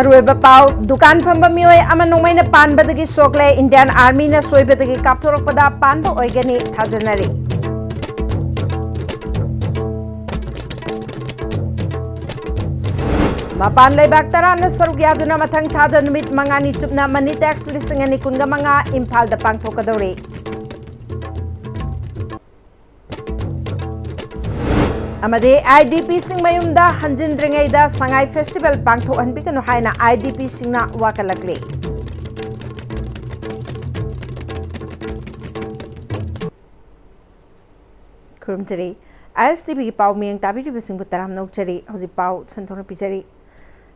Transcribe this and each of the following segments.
मरुएबा पाउ दुकान फंबा मियोय अमा नोंमैना पानबदगी सोकले इंडियन आर्मी ना सोइबदगी कापथोरकपदा पानबो ओइगनी थाजनरी मपान लेबाक तराना सरुक यादुना मथंग थादा नुमित मंगानी चुपना मनी टैक्स लिसिंगनी कुनगा मंगा इम्फाल दा पांगथोकदौरे अमदे IDP सिंग मयुमदा हंजिंद्रिंगैदा संगाई फेस्टिवल पांगथोहनबिगनु हाइना IDP सिंगना वाकलकले खुरुमचरी ISTV की पाउ मियंग ताबिरिबा सिंगबु तराम नौचरी हौजि पाउ संथोन पिजरी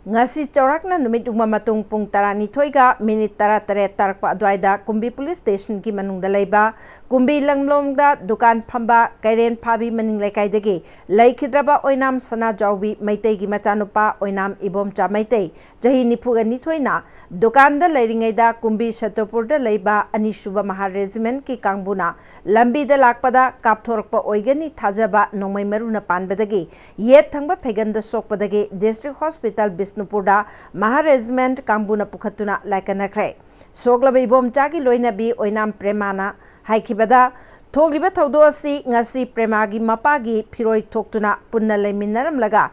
ngasi chaurakna numit uma matung pung 12 minute 13 tarakpa adwaida kumbi police station ki manungda leiba kumbi langlomda dukan phamba kairen phabi maning laikai degi laikhidraba oinam sana jawbi maitei gi machanupa oinam ibom cha maitei jahi nifuga nithoina dukan da leiringai da kumbi shatopur da leiba anishuba mahar regiment ki kangbuna lambi da lakpada kapthorkpa oigani thajaba nomai maruna panbadagi yet thangba phegan da sokpadagi district hospital Manipuri Mahar Regiment Kambuna Pukhatuna Laikanakre Soglaba Ibomchagi Loinabi Oinam Premana Haikibada Togliba Taudosi Ngasi Premagi Mapagi Piroi Toktuna Punna Leminaram Laga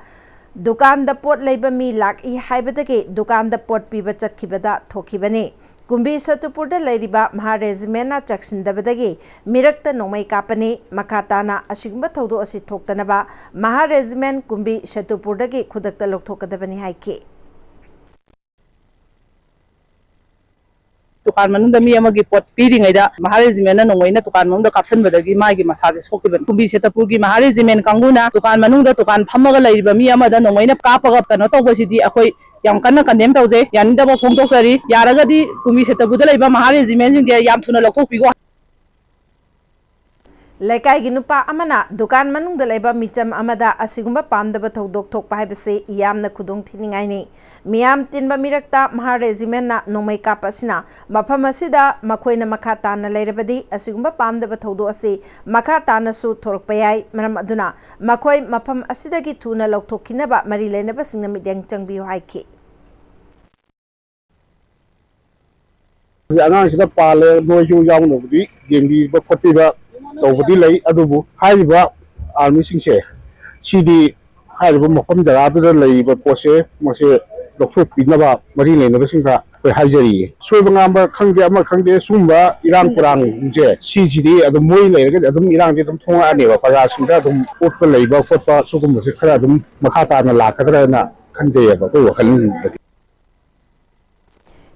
Dukan the Port Labor Me Lak I Haibadake Dukan the Port Piba Chatkibada Tokibane Kumbi Satupurda Ladiba Mahar Regimena Jackson Dabadagi Mirakta Nomai Kapani Makatana Ashigba Todo Asi Toktanaba Mahar Regiment Kumbi Satupurdagi Kudakta Loktokadabani Haike Tukan manung dami amagi pot piring aida Mahar Regiment na nongoi na tukan manung da kapsan badagi maigi masade sokiban kumbi setapurgi Mahar Regiment kanguna tukan manung da tukan phamaga laiba mi amada nongoi na kapaga kano tawbasidi akoi yam kanna kandem tawje yanida ba phongtok sari yaragadi kumbi setapuda laiba Mahar Regiment jing de yam thuna lokthokpigo Lekai ginupa amana dukan manung da laiba micham amada asigumba pamdaba thodok thokpa haibase yamna khudong thiningai ni miyam tinba mirakta Mahar Regiment na nomai kapasina mafam asida makhoina makha tana leirabadi asigumba pamdaba thodo ase makha tana su thorpayai maram aduna makhoi mafam asidagi thuna lokthokinaba mari leinaba singna midyang changbiyo haike angang sida pale noju yaung no di gembi ba khotti ba tawbudi lai adubu haiba army singse sidi haiba mafam jaga da lai ba pose mase lokthok pinaba mari leinaba singka koi haijari soiba ngamba khangde ama khangde sumba irang kurang je sidi adu moi leiraga adum irang de dum thonga ane ba paja singda dum otpa leiba khotpa sugum se khara dum makhata na lakadra na khande ba koi wakal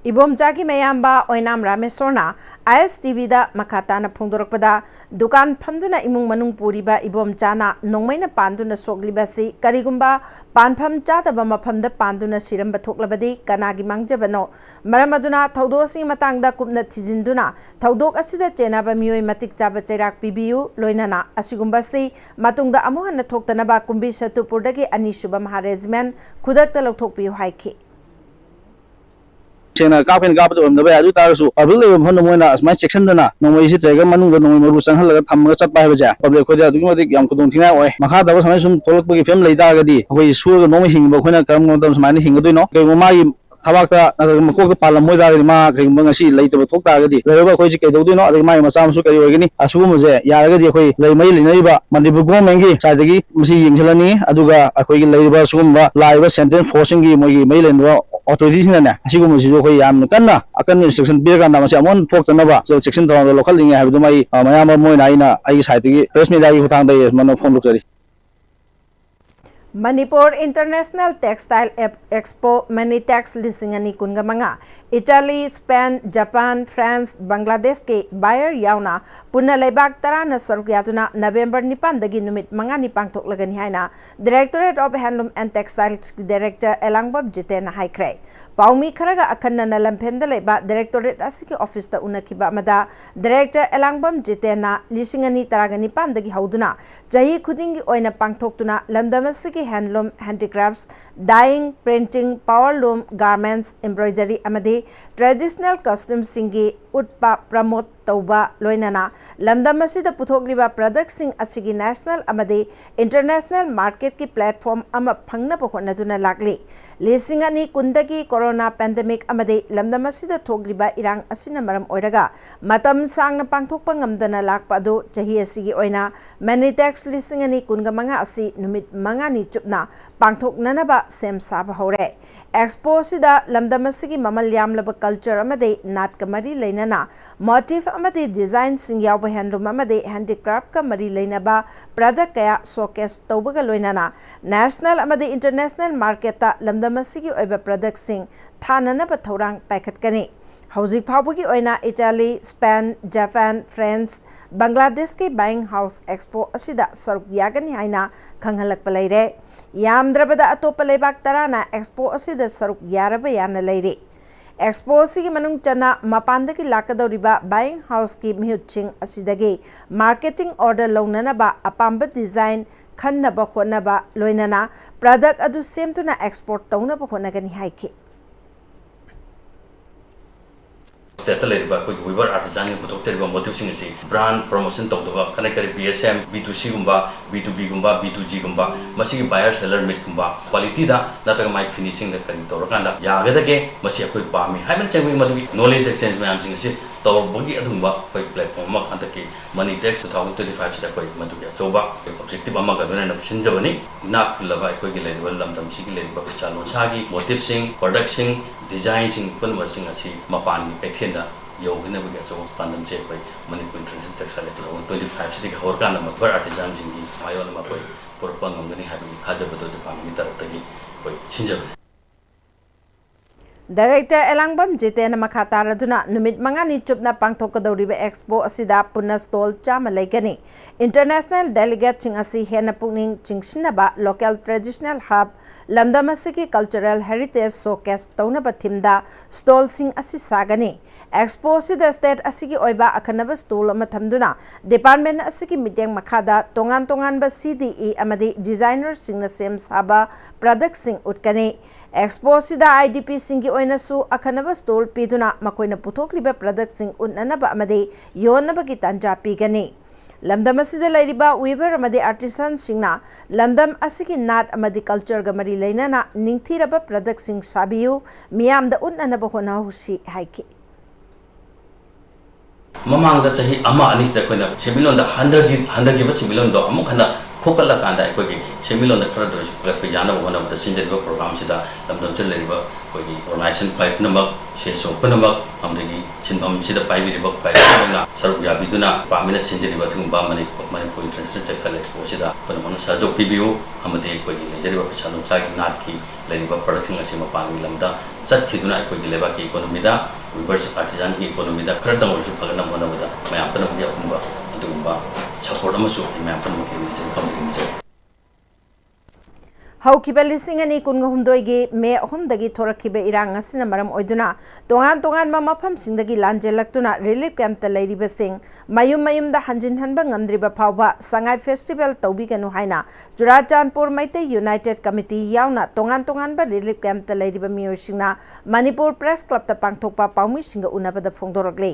Ibomchagi Mayamba Oinam Ramesorna ISTV da Makatana Pungdorpada Dukan Pamduna Imung Manung Puriba Ibomchana Nongmaina Panduna Soglibasi Karigumba Panpam Chataba Mapamda Panduna Siramba Toklabadi Kanagi Mangjabano Maramaduna Taudosi Matangda Kupna Tizinduna Taudok Asida Chenaba Mui Matik Chaba Cherak Pibiu Loinana Asigumbasi Matungda Amuhana Toktanaba Kumbi Satupurdagi Anishuba Mahar Regiment Kudakta Loktopiu Haike Chena kapin kapatu am dabai adu tarasu abul le phon moina asmai section dana nomoi si jaiga manung da nomoi maru sanghal laga thamga chatpa haiba ja public khoja adu madi yam khudong thina oi makha da samai sum tholok bagi fem leida gadi hoi su ga nomoi hingba khoina karam ngom samai ni hingadoi no ke ma gi thabakta mako ga palam moi da ma ke ngasi leita thok ta gadi leba khoi ji ke dodoi no adu mai macha su kari ogini asu mu je yaraga di khoi lei mai linai ba Manipuri government gi sadagi masi yingchalani aduga akhoi gi leiba sugumba laiba central forcing gi moi gi mai lenwa authorities na asigum si jo khoi yam kanna akan instruction be ga na ma amon thok na ba so section thong local linga habu mai mayam moi na ina ai side gi press media gi hutang dai mano phone lukari Manipuri International Textile Expo Manitex Lisingani Kungamanga Italy, Spain, Japan, France, Bangladesh ke buyer yauna punna leibak tarana sarukyatuna November 9 dagi numit manga ni pangthok lagani haina Directorate of Handloom and Textiles Director Elangbob Jitena haikre Paumi kharaga akanna na lampenda leiba Directorate asiki office ta unakiba mada Director Elangbob Jitena lisingani taragani pandagi hauduna jahi khudingi oina pangthoktuna lamdamasiki handloom handicrafts dyeing printing power loom garments embroidery amadi traditional costumes singi utpa promote तौबा लोइनाना लमदम असिदा पुथोकलिबा प्रोडक्ट्सिंग असिगी national अमदे international market की platform अमा फंगना होनदुना लागली लिसिंग अनि कुंदगी corona pandemic अमदे लमदम असिदा थोकलिबा इरांग असिना मरम ओइरगा मतम सांगना पांगथोकपा ngamdana lakpa adu chahi asigi oina manitex लिसिंग अनि कुनगा मंगा असि नुमित मंगा नि चुपना पांगथोकननबा सेम साब हौरे एक्सपो सिदा लमदम असिगी ममल यामलब कल्चर अमदे नाट का मरी लेना मोटिव अमदे डिजाइन सिंग याव हैंडलूम अमदे हैंडीक्राफ्ट का मरी लेना प्रोडक्ट कया शोकेस तौबगा लोइनाना नेशनल अमदे इंटरनेशनल मार्केट लमदम असिगी ओइबा प्रोडक्ट सिंग थाननबा थौरांग पाइखतकनी हौजिक फाउबगी ओइना Italy Spain Japan France Bangladesh के बाइंग हाउस एक्सपो असिदा सरुक यागनी हाइना खंगहलकपा लैरे यामद्रबदा अतोप लेबाक तराना एक्सपो असिदा सरुक यारबा याना लैरे एक्सपो असिगी मनुंग चना मपानदगी लाकदौरिबा बाइंग हाउस की मिहुतसिंग असिदगी मार्केटिंग ऑर्डर लौननबा अपाम्बा डिजाइन खन्नबा खोनबा लोइनना प्रोडक्ट अदु सेमतुना एक्सपोर्ट तौनबा खोनगनी हाइखि स्टेट लेरिबा कोई वीवर आर्टिसान के पुथोक्तेरिबा मोटिवसिंग असि ब्रांड प्रमोशन तौदबा कने करे बीएसएम B2C गुम्बा B2B गुम्बा B2G गुम्बा मसिगी बायर सेलर मिट गुम्बा क्वालिटी दा नतगा माइक फिनिशिंग दा करी तौरकांदा यागदगे मसि अखोय पामी हाइबन चेंग मदुगी नॉलेज एक्सचेंज मैम सिंग असि तौरबगी अदुंबा कोई प्लेटफॉर्म मा अंतकी मनीटेक्स 2025 सिदा कोई मदुगी अचौबा ऑब्जेक्टिव अमा गदुना नबसिनजबनी नाक लबा अखोयगी लेरिबा लमदम सिगी लेरिबा चालोसागी मोटिवसिंग प्रोडक्टसिंग डिजाइनिंग पुनमसिंग असि मपान की कैथेंदा योगनबगी अचौ पांदम से कोई मणिपुर इंटरनेशनल टेक्सटाइल 2025 सिदी होरकान मबर आर्टिसान सिंगी मायोन मा कोई पुरपा ngomgani हाबगी थाजबदो डिपार्टमेंट तरफतगी कोई सिंजबनी डायरेक्टर एलांगबम जितेन मखा तारदुना नुमित मंगानी चुपना पांगथोकदौरिबा एक्सपो असिदा पुन्ना स्टॉल चामा लेगनी इंटरनेशनल डेलीगेट सिंग असि हेना पुनिंग चिंगसिनबा लोकल ट्रेडिशनल हब लमदम असिगी कल्चरल हेरिटेज शोकेस तौनबा थिमदा स्टॉल सिंग असि सागनी एक्सपो असिदा स्टेट असिगी ओइबा अखनबा स्टॉल अमा थमदुना डिपार्टमेंट असिगी मिटेंग मखादा तोंगान तोंगानबा CDE अमदि डिजाइनर सिंगना सेम साबा प्रोडक्ट सिंग उटकनी एक्सपो असिदा IDP सिंगी ओइनसु अखनबा स्टॉल पीदुना मकोइना पुथोकलिबा प्रोडक्ट सिंग उन्ननबा अमदि योनबगी तंजा पीगनी लमदम असिदा लैरिबा वीवर अमदि आर्टिसान सिंगना लमदम असिगी नाट अमदि कल्चर ग मरी लैनना निंगथिरबा प्रोडक्ट सिंग साबियु मियामदा उन्ननबा होनाहुसी हाइकि ममांगदा चाही अमा अनिसदा कोइना सेमिलोंदा हंदगी सेमिलोंदो अमुक हंदा खोकला कांदा कोई सेमिलोंदा खरा दो गस्पे याना होना द सिंजरिबा प्रोग्राम सिदा लमदम चल लेरिबा कोई ऑर्गेनाइजेशन पाइप नमक से सोप नमक हमदगी सिनफम सिदा पाइबिरिबा पाइप नमला सरुक याबिदुना पामिना सिंजरिबा तुंबा मणिपुर इंटरनेशनल टेक्सटाइल एक्सपो सिदा पनमन साजो पीबियो हमदे कोई लेजरिबा पिसानो चागी नाट की लेरिबा प्रोडक्शन असी मपांगी लमदा चटखिदुना कोई लेबा की इकोनॉमीदा विवर्स आर्टिसान की इकोनॉमीदा खरा दमरसु फगना मोनबदा मयाम पनम याबुंबा अदुंबा सपोर्ट अमसु मयाम पनम के रिजन फंडिंग हौखिबा लिसिंग अनि कुनगहुमदोइगी मे अहुमदगी थोरखिबा इरांग असिना मरम ओइदुना तोंगान तोंगान मफम सिंगदगी लांजेलक्तुना रिलीफ कैंप त लैरिबा सिंग मयुम दा हंजिन हनबा ngamdriba फावबा संगाई फेस्टिवल तौबिगनु हाइना चुराचांदपुर मैते यूनाइटेड कमिटी यावना तोंगान तोंगान बा रिलीफ कैंप त लैरिबा मियोसिंगना मणिपुर प्रेस क्लब त पांगथोकपा पाउमी सिंग उनबदा फोंदोरगले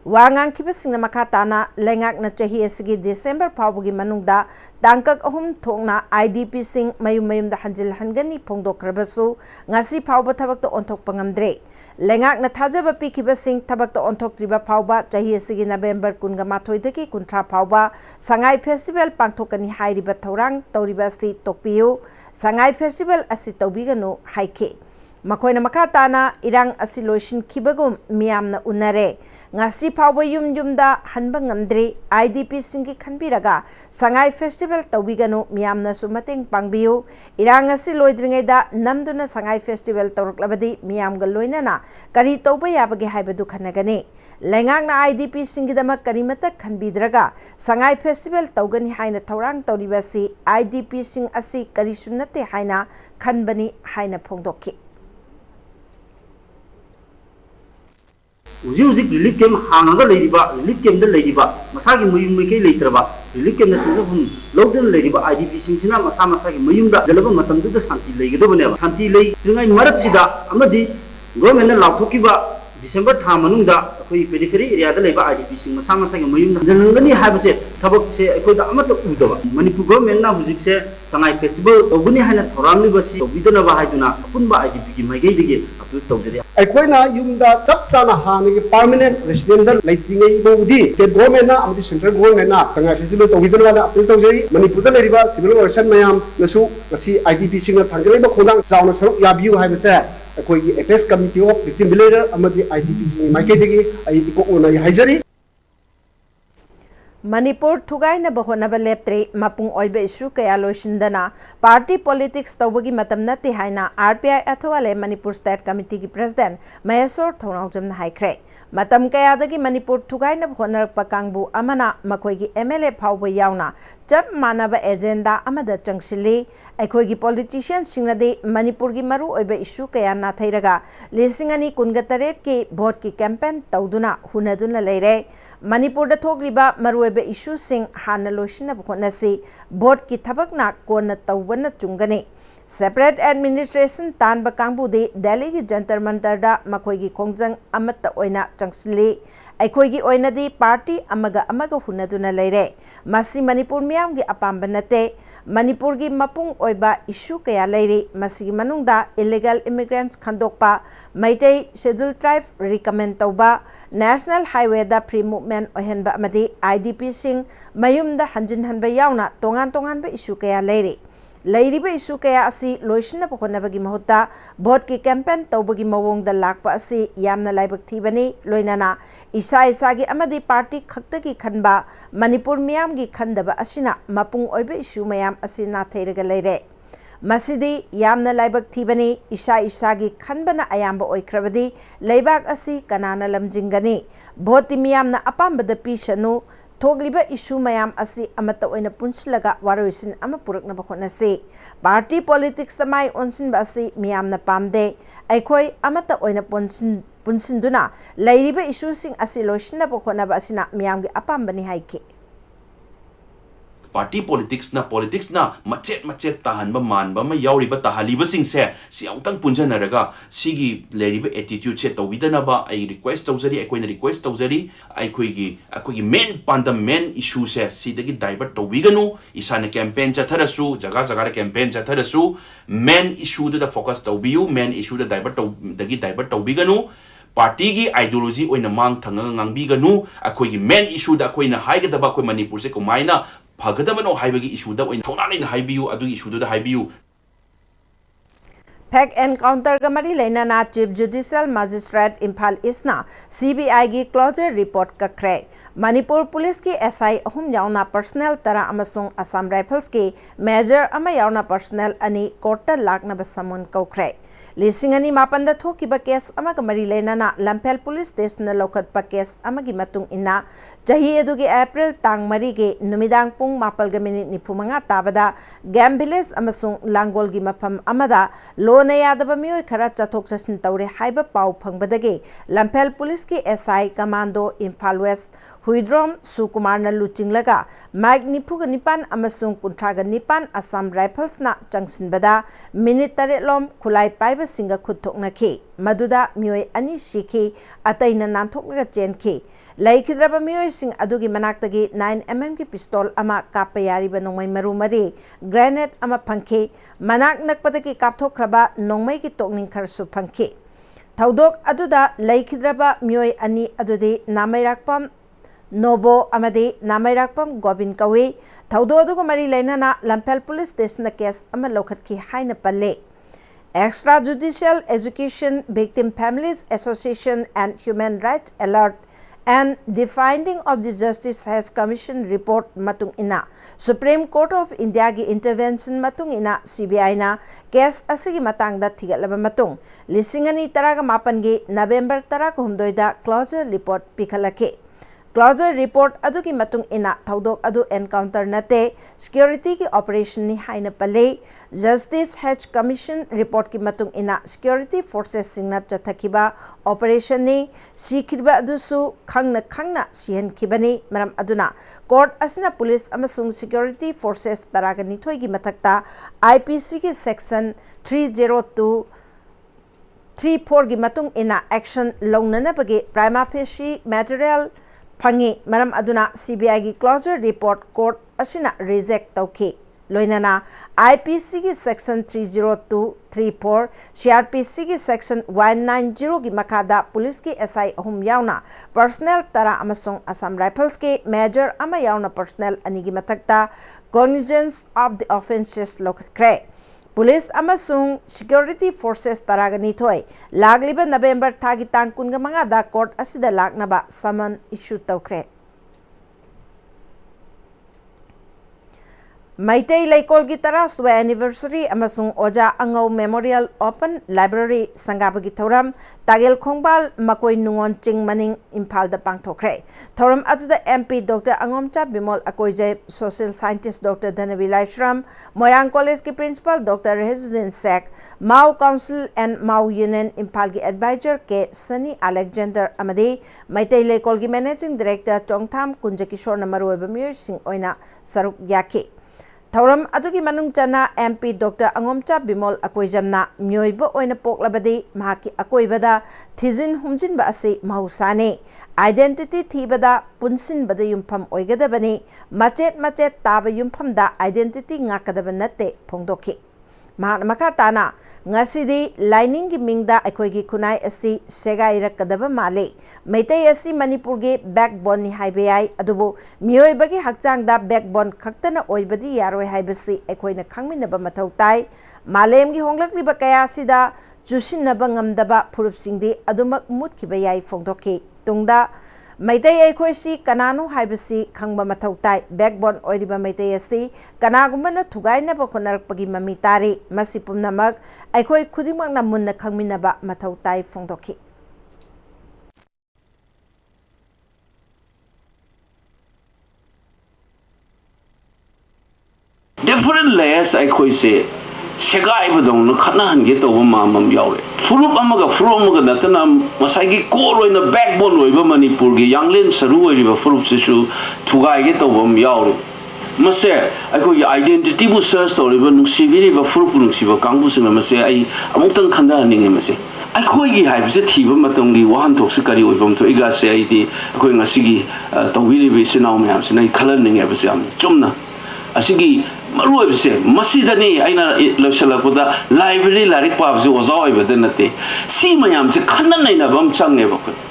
वांगांग खिबा सिंगना मखा ताना लेंगाक न चाही असगी डिसेंबर फावबगी मनुंगदा तांकक अहुम थोंगना IDP सिंग मयुम दा हंजिल हनगनी फोंदोखरबसु ngasi फावबा थबक त ओंथोकपा ngamdre लेंगाक न थाजबा पिखिबा सिंग थबक त ओंथोक्त्रिबा फावबा चाही असगी नवेंबर 28 दगी 30 फावबा संगाई फेस्टिवल पांगथोकनी हाइरिबा थौरांग तौरिबा सि तोकपियु संगाई फेस्टिवल असि तौबिगनु हाइखे मखोइना मखा ताना इरांग असि लोइसिन खिबगुम मियामना उन्नरे ngasi फावबा युमदा हनबा ngamdre IDP सिंगी खनबिरगा संगाई फेस्टिवल तौबिगनु मियामना सु मतेंग पांगबियु इरांग असि लोइद्रिङैदा नमदुना संगाई फेस्टिवल तौरक्लबदी मियामगा लोइनना करी तौबा याबगे हाइबदु खनगने लेंगाकना IDP सिंगीदमक करीमता खनबिद्रगा संगाई फेस्टिवल तौगनी हाइना थौरांग तौरिबासी IDP सिंग असि करीसुनते हाइना खनबनी हाइना फोंदोखि उजी रिलीफ कैम्प हांगा रिलीफ कैम्प मसा की Mayum मैकई लेत्रब relief camp चिंजम लौदन IDP Singh मसा मसा की मयूम जलब शांति लेगदबने शांति government लाथोब December tha manungda akoi periphery area da leba IDP sing masa masa ge mayum na janangani habse thabak se akoi da amata udaba Manipur government na hujik se sangai festival oguni hana thoram ni basi bidana ba haiduna punba IDP gi magai dige apil tawjari ꯑꯩꯈꯣꯏꯅ ꯌꯨꯝꯗ ꯆꯞ ꯆꯥꯅ ꯍꯥꯟꯅꯒꯤ permanent ꯔꯦꯁꯤꯗꯦꯟꯗ ꯂꯩꯇ꯭ꯔꯤꯉꯩ ꯐꯥꯎꯕꯗꯤ state ꯒꯣꯔꯃꯦꯟꯅ ꯑꯃꯗꯤ central ꯒꯣꯔꯃꯦꯟꯅ ꯁꯉꯥꯏ festival ꯇꯧꯕꯤꯗꯅꯕ appeal ꯇꯧꯖꯔꯤ ꯃꯅꯤꯄꯨꯔꯗ ꯂꯩꯔꯤꯕ ꯁꯤꯚꯤꯜ ꯑꯣꯔꯒꯅꯥꯏꯖꯦꯁꯟ ꯃꯌꯥꯝꯅꯁꯨ ꯉꯁꯤ IDPꯁꯤꯡꯅ ꯊꯥꯡꯒꯠꯂꯤꯕ ꯈꯣꯡꯊꯥꯡ ꯆꯥꯎꯅ ꯁꯔꯨꯛ ꯌꯥꯕꯤꯌꯨ ꯍꯥꯏꯕꯁꯦ ꯑꯩꯈꯣꯏꯒꯤ apex committee of victim villager ꯑꯃꯗꯤ IDPꯁꯤꯡꯒꯤ ꯃꯥꯏꯀꯩꯗꯒꯤ ꯑꯩ ꯏꯀꯣꯛꯅꯅ ꯍꯥꯏꯖꯔꯤ Manipur thugainaba honaba leptre mapung oiba issue kaya loishindana party politics tawbagi matam nate haina RPI athwale Manipur State Committee ki President Maheswar Thongnawjamna haikre matam kaya dagi Manipur thugainaba honarakpa kangbu amana makoigi MLA phawba yauna chap manaba agenda amada changshili aikoigi politician singnade Manipur gi maru oiba issue kaya na thairaga lisingani kungatare ki vote ki campaign tawduna hunaduna leire Manipur da thokliba maru issue sing hana loishina bhonasi board ki thabak na kona tawbana chungani separate administration tan ba kangbu de Delhi ki jantar mantar da makoi gi khongjang amata oina changsli aikoi gi oina di party amaga hunaduna leire masi Manipur miyam gi apamba nate Manipur gi mapung oiba issue kaya leire masi gi manungda illegal immigrants khandokpa maitai scheduled tribe recommend tawba national highway da free movement ohenba amadi IDP sing mayumda hanjin hanba yauna tongan ba issue kaya leire Lairiba issue kaya asi loishina pokona-bagi mahutta vote ki campaign tawbagi mawongda lakpa asi yamna laibak thibani loinana isa gi amadi party khaktagi khanba Manipur miyam gi khandaba asina mapung oiba issue mayam asina thairaga leire Masidi yamna laibak thibani isa gi khanbana ayamba oikrabadi laibak asi kanana lamjingani vote miyamna apambada pisanu Thogliba issue mayam asi amata oina punslaga waroisin ama purakna bakhonase party politics tamai onsin basi miyamna pamde aikoi amata oina punsinduna lairiba issue sing asi loishna bakhona basina miyamgi apambani haike Party politics na macet tahanba manba ma yauriba tahaliba singse si autang punjanaraga sigi leriba attitude se tawidana ai request tawjari akoina request tawjari akoigi main pandam main issue se sidagi divert tawiganu isana campaign chatharasu jaga campaign chatharasu main issue da focus tawbiu main issue da divert tawbiganu party gi ideology oina mang thanga ngangbiganu akoigi main issue da akoina haigadaba akoi Manipur se kumaina Pagadabano haibagi issue da oin thonalin haibiu adu issue da haibiu Fact encounter gamari lena na Chief Judicial Magistrate Imphal Eastna CBI gi closure report kakre Manipur Police ki SI ahum yauna personnel tara amasung Assam Rifles ki Major ama yauna personnel ani court lakna basamun kaukre Lisingani mapanda thokiba case ama gamari lena na Lampel Police Station lokat pa case ama gi matung ina jahi edu gi April tang mari ge numidang pung mapal ga minute nifumanga tabada Gam Village amasung Langol gi mafam amada Lona yadaba mioi khara chathok chasin tawre haiba pau phangbadagi Lampel Police ki SI Commando Imphal West Huidrom Sukumar na luchinglaga Mag nipuga nipan amasung kuntraga nipan Assam Rifles na changsinbada minute tare lom khulai paiba singa khuthokna ki maduda mioi ani shiki ataina nanthoknaga chenki laikhidraba mioi sing adugi manaktagi 9mm ki pistol ama kappa yariba nongmai maru mari grenade ama phangki manak nakpadagi kapthokraba nongmai ki tokning kharsu phangki thaudok aduda laikhidraba mioi ani adudi namairakpam Nobo amadi namairakpam Gobin kawi thaudo aduga mari lainana Lampel Police Station na case ama lokhat ki haina palle Extrajudicial Education Victim Families Association and Human Rights Alert and the finding of the Justice Has Commission report matung ina Supreme Court of India gi intervention matung ina CBI na case asigi matangda thigalaba matung lisingani taraga mapan gi November tara ko humdoida closure report pikhalake Closure report adugi matung ina thaudok adu encounter nate security ki operation ni haina pale Justice Has Commission report ki matung ina security forces singna chathakiba operation ni sikhirba adusu khangna sihen kibani maram aduna court asina police amasung security forces taraga nithoi gi mathakta IPC ki section 302 3-4 gi matung ina action longnana bagi prima facie material phangi maram aduna CBI gi closure report court asina reject tauki loinana IPC gi section 30234 CRPC gi section 190 gi makada police ki SI ahum yauna personnel tara amasung Assam Rifles ki major ama yauna personnel ani gi matakta cognizance of the offenses lokre Police amasung security forces taragani thoi lagliba November thagi tang kunga manga da court asida laknaba summon issue tawkre Maitai Laikol gi taraswa anniversary amasung Oja Angau Memorial Open Library sangabagi thoram Tagel Khongbal Makoi Nungon Ching Maning Imphal da pangthokre thoram aduda MP Dr Angomcha Bimol Akoije Social Scientist Dr Dhanavi Laishram Moirang College ki principal Dr Rezuddin Sek Mau Council and Mau Union Imphal gi advisor K Sunny Alexander amadi Maitai Laikol gi managing director Chongtham Kunjakishor namaruiba myoy sing oina saruk yaki Thoram adugi manung chana MP Dr Angomcha Bimol Akoijamna myoiba oina poklabadi mahaki akoibada thizin humjin ba ase mahusane identity thibada punsin bada yumpham oigadabani machet taba yumpham da identity ngakadaba natte phongdoki Makatana ngasidi lining gi mingda akoigi kunai asi segai rakadaba male meitai asi Manipur gi backbone ni haibai adubu mioi bagi hakchang da backbone khaktana oibadi yaroi haibasi akoina khangminaba mathau tai malem gi honglakli ba kaya sida chusinaba ngamdaba phurup singdi adumak mutkiba yai phongdoki tungda Maitai Aikoisi Kanano Haibasi Kangba Matautai Backbone Oiriba Maitai Asi Kanagumana Tugaina Bokonarakpagi Mamitari Masipum Namak Aikoi Kudimak Namuna Kangminaba Matautai Fongdoki Different layers Aikoisi Segai Badon Kanahan get over Mamam Yaure. Furup Amaga Frumaga Natanam Masagi Koro in the backbone of Manipuri, young Lin Saru River Furup Sishu, Tugai get over Yaure. Mase, I go your identity was searched or even Siviri Furupun Siva Campus and Mase, I Amutan Kandaning Mase. I call ye Hibs a Tiva Matongi, one toxicary with them to Igasi, going a Sigi, Tawili Visinam, and I coloring every Jumna. Asigi Maru say, Masidani, Aina Losalapuda, library, Larry Pabs was all over the Nate. See my arms, a Kanana Bamchang ever.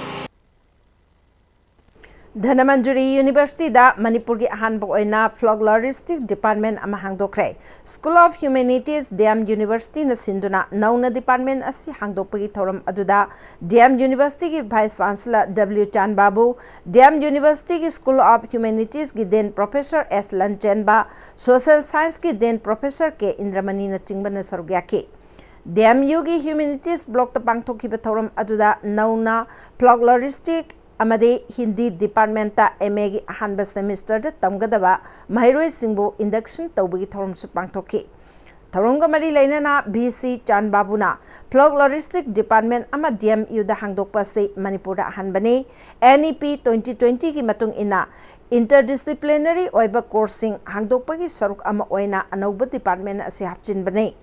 Dhanamanjuri University da Manipur gi ahanba oina Flogloristic Department ama hangdokre School of Humanities DM University na sinduna nauna department asi hangdokpagi thoram aduda DM University gi Vice Chancellor W Chan Babu DM University gi School of Humanities gi then Professor S Lanchenba Social Science gi then Professor K Indramani na chingbana sargyake DMU gi Humanities block ta pangthoki ba thoram aduda nauna Flogloristic Amade Hindi Department ta MA gi ahanba semester da tamgadaba Mahiroi Singbo induction tawbagi thorum su pangthoki Thorunga mari lainana BC Chan Babuna Flogloristic Department ama DMU da hangdokpa se Manipur da ahanbane NEP 2020 gi matung ina interdisciplinary oiba coursing hangdokpagi saruk ama oina anauba department ase hapchinbane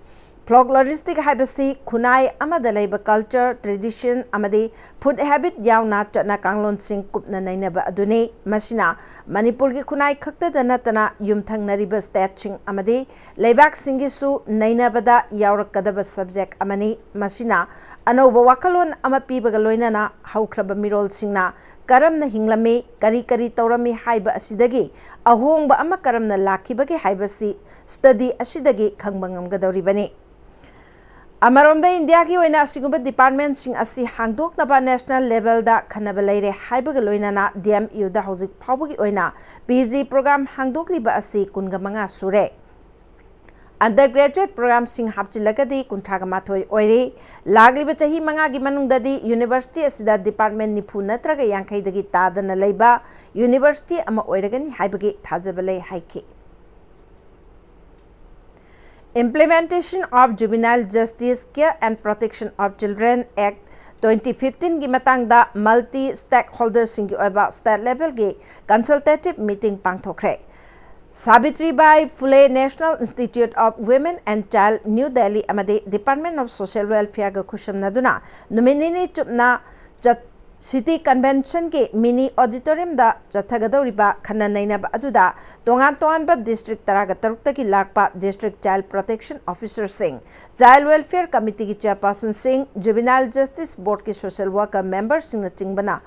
Flogloristic habasi kunai amada laiba culture tradition amadi food habit yauna chana kanglon sing kupna nainaba adune masina Manipur gi kunai khakta dana tana yumthang nariba state sing amadi laibak singi su nainabada yaurakadaba subject amani masina anoba wakalon ama pibaga loinana haukraba mirol singna karamna hinglame kari tawrami haiba asidagi ahongba ama karamna lakibagi haibasi study asidagi khangbangam gadawribani Amaronda India ki oina asiguba department sing asi hangdok naba national level da khanaba leire haibaga loinana DMU da hojik phawgi oina PG program hangdok liba asi kunga manga sure undergraduate program sing hapchilagadi kunthraga mathoi oire lagliba chahi manga gi manungdadi university asida department nifu natraga yankai dagi tadana leiba university ama oiragani haibagi thajabale haiki Implementation of Juvenile Justice Care and Protection of Children Act 2015 gi matang da multi stakeholders sing gi oiba state level gi consultative meeting pangthokre Savitribai Phule National Institute of Women and Child, New Delhi, amadi Department of Social Welfare ga khusham naduna numinini chupna City Convention ke mini auditorium da chathagadoriba khana nainaba aduda tongan district taraga tarukta ki lakpa district child protection officer singh, child welfare committee ki chairperson singh, juvenile justice board ki social worker member singh na chingbana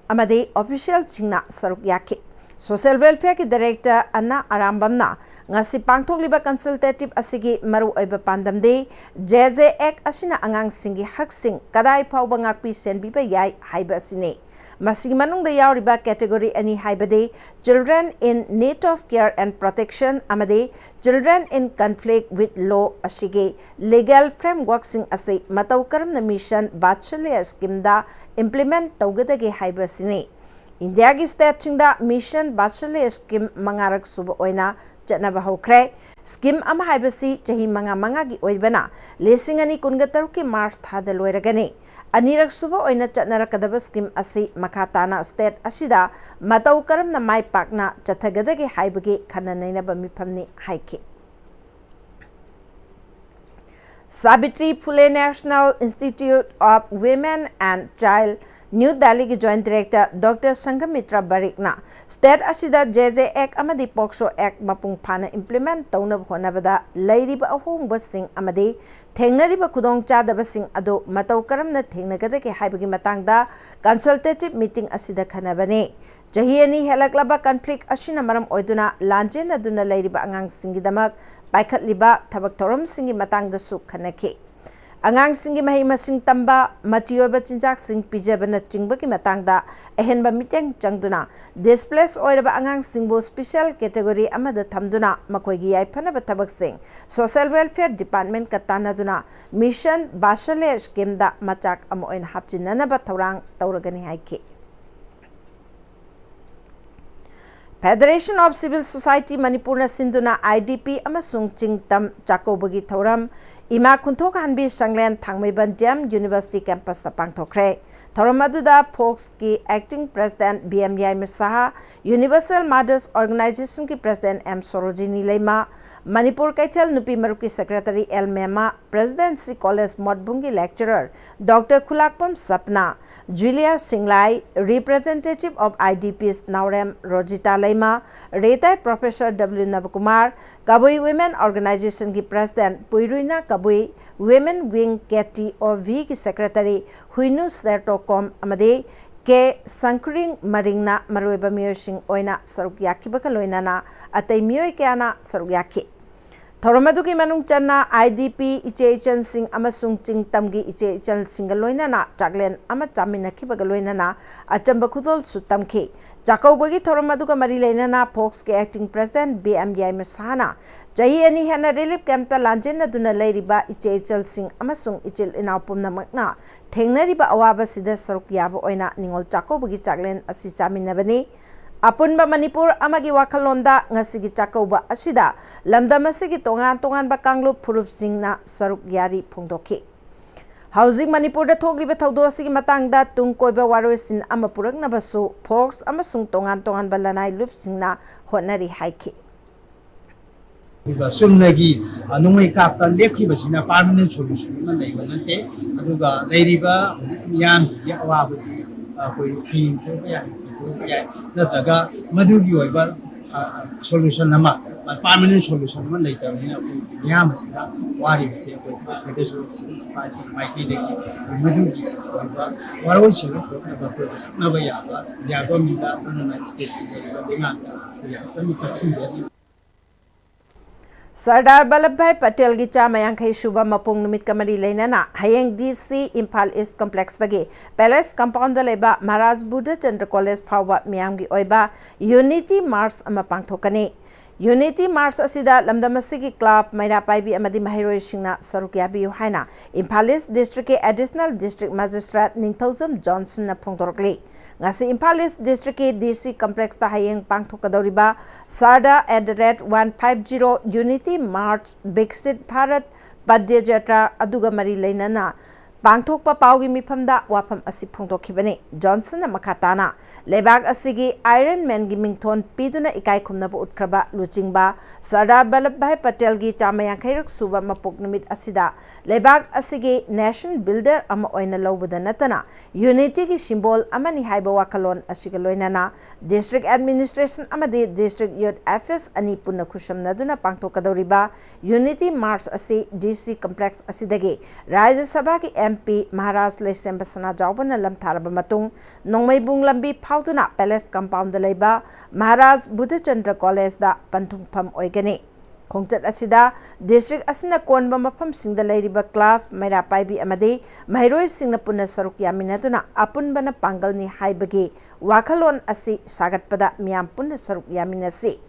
amadi official chingna saruk yake. Social welfare ki director Anna Arambamna ngasi pangthokliba consultative asigi maru oiba pandamde JJ Act asina angang singi hak sing kadai phauba ngakpi senbiba yai haiba asine masigi manungda yauriba category ani haibade children in need of care and protection amade children in conflict with law asige legal framework sing ase matau karamna mission bachelor scheme da implement tawgadage haiba asine India ki state chingda mission bachelor scheme mangarak suba oina chatnaba hokre scheme ama haibasi chahi manga gi oibana lesingani kungatar ki march thada loiragani anirak suba oina chatnara kadaba scheme asi makhatana state asida matau karam na mai pakna chathagadagi haibagi khananaina ba miphamni haike Savitri Phule National Institute of Women and Child New Delhi ki Joint Director Dr. Sanghamitra Barikna State asida JJ Act amadi Poxo Act mapung phana implement taunab honabada lairiba ahongba sing amadi thengnariba khudong chadaba sing ado matau karamna thengnagadage haibagi matangda consultative meeting asida khanabane Jahi ani helaklaba conflict asina maram oiduna lanjen aduna lairiba angang singidamak paikhatliba thabak thoram singi matangda su khanake Angang singi mahi masing tamba matioba chinjak sing pijabana chingba ki matangda ehenba miteng changduna displaced oiraba angang singbo special category amada thamduna makoigi yaiphanaba thabak sing social welfare department ka tanaduna mission bachelor scheme da machak amoin hapchinanaba thorang tauragani haike Federation of Civil Society Manipur Sinduna IDP amasung chingtam chakobagi thoram Ima Kunthok Hanbi Sanglen Thangmeiban Dam University campus ta pangthokre thoram aduda Fox ki acting president BMI Saha Universal Mothers Organization ki president M Sorojini Leima Manipur Kaichal Nupi Maruki secretary L Mema Presidency College Modbungi lecturer Dr. Khulakpam Sapna Julia Singlai representative of IDPs Naurem Rojita Leima retired Professor W Navakumar Kabui Women Organization ki president Puiruina Kabui Women Wing KTOV ki secretary Huinu Sertocom amade ke Sankring Maringna Marueba Miyosing Oina Sarukyaki Bakaloinana Atay Miyoy Kiana Sarukyaki Thoramadu ki manung channa IDP Ichechan Singh amasung ching tamgi Ichechan Singaloinana Chaglen ama chaminaki bagaloinana achamba khudol sutamki Chakobagi Thoramadu ka Marilainana Fox ke acting president BMI Masana Jahi ani hana relief camp ta lanjena duna lairiba Ichechal Singh amasung Ichil inapumna makna thengnariba awaba sida saruk yaba oina ningol Chakobagi Chaglen asi chaminabani Apunba Manipur amagi wakhalonda ngasigi chakauba asida lamdamasigi tongan ba kanglup phurup singna saruk yari phongdokhi Housing Manipur da thokliba thaudo asigi matangda tungkoiba waroisin ama puraknabasu Fox amasung tongan ba lanai lup singna honari haiki Sumnagi nungay kapta lepkibasina permanent solution man leiba nante aduga leiriba miyam gi awabudi koi hin ko ya nataga madugi oiba solution nama permanent solution man leita ni miyam sida wari bise koi federal society maiki de madugi oiba waro silo ko na ba ya ba mi da na state de nga ya tani taxi Sardar Vallabhbhai Patel gi chama yankhai shuba mapung numit kamari leinana hayeng DC Imphal East Complex dagi Palace Compound leba Maharaj Buddha Chandra College phawa miyam gi oiba Unity March ama pangthokani Unity March asida lamdamasigi club Mairapai bi amadi mahiroi singna sarukya bi haina Imphal East District ke additional district magistrate Ningthausam Johnson na phongdorkli ngasi Imphal East District ke DC complex ta hayeng pangthokadoriba Sarda @150 Unity March Big Sit Bharat Padya Jatra aduga mari leinana पांगथोकपा पाउगी मिफमदा वाफम असि फोंदोखिबने Johnson मखाताना लेबाग असिगी iron man गी मिंगथोन पीदुना इकाई खुमनबु उत्खरबा लुचिंगबा सरदार Vallabhbhai Patel गी चामयांग खैरक सुबा मपुक निमित असिदा लेबाग असिगी nation builder अमा ओइना लौबदा नतना unity की सिंबल अमनि हाइबा वाखलोन असिगा लोइनाना डिस्ट्रिक्ट एडमिनिस्ट्रेशन अमदि डिस्ट्रिक्ट यूथ एफएस अनि पुन्ना खुशमनदुना पांगथोकदौरिबा यूनिटी मार्च असि डीसी कॉम्प्लेक्स असिदगी राज्य सभा की MP महाराज लेसेम बसना जावबना लमथारब मतुंग नोंमैबुंग लंबी फाउदुना पैलेस कंपाउंड लेबा महाराज बुद्धचंद्र कॉलेज दा पंथुंगफम ओइगने खोंचत असिदा डिस्ट्रिक्ट असिना कोनबा मफम सिंग दा लेरिबा क्लब मैरा पाइबी अमदे महिरोय सिंगना पुन्ना सरुक यामिनदुना अपुनबना पांगलनी हाइबगे वाखलोन असि सागतपदा मियाम पुन्ना सरुक यामिनसी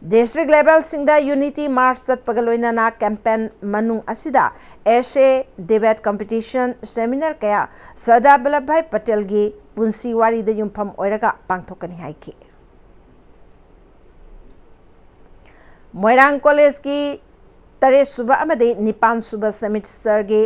डिस्ट्रिक्ट लेवल सिंगदा यूनिटी मार्च चटपगलोइना कैंपेन मनुंग असिदा एशे डिबेट कंपटीशन सेमिनार कया सरदार वल्लभ भाई पटेल की पुंसी वारी द युमफम ओइरगा पांगथोकनी हाइकी मोइरांग कॉलेज की 3 सुबह अमदे 9 सुबह सेमिस्टर के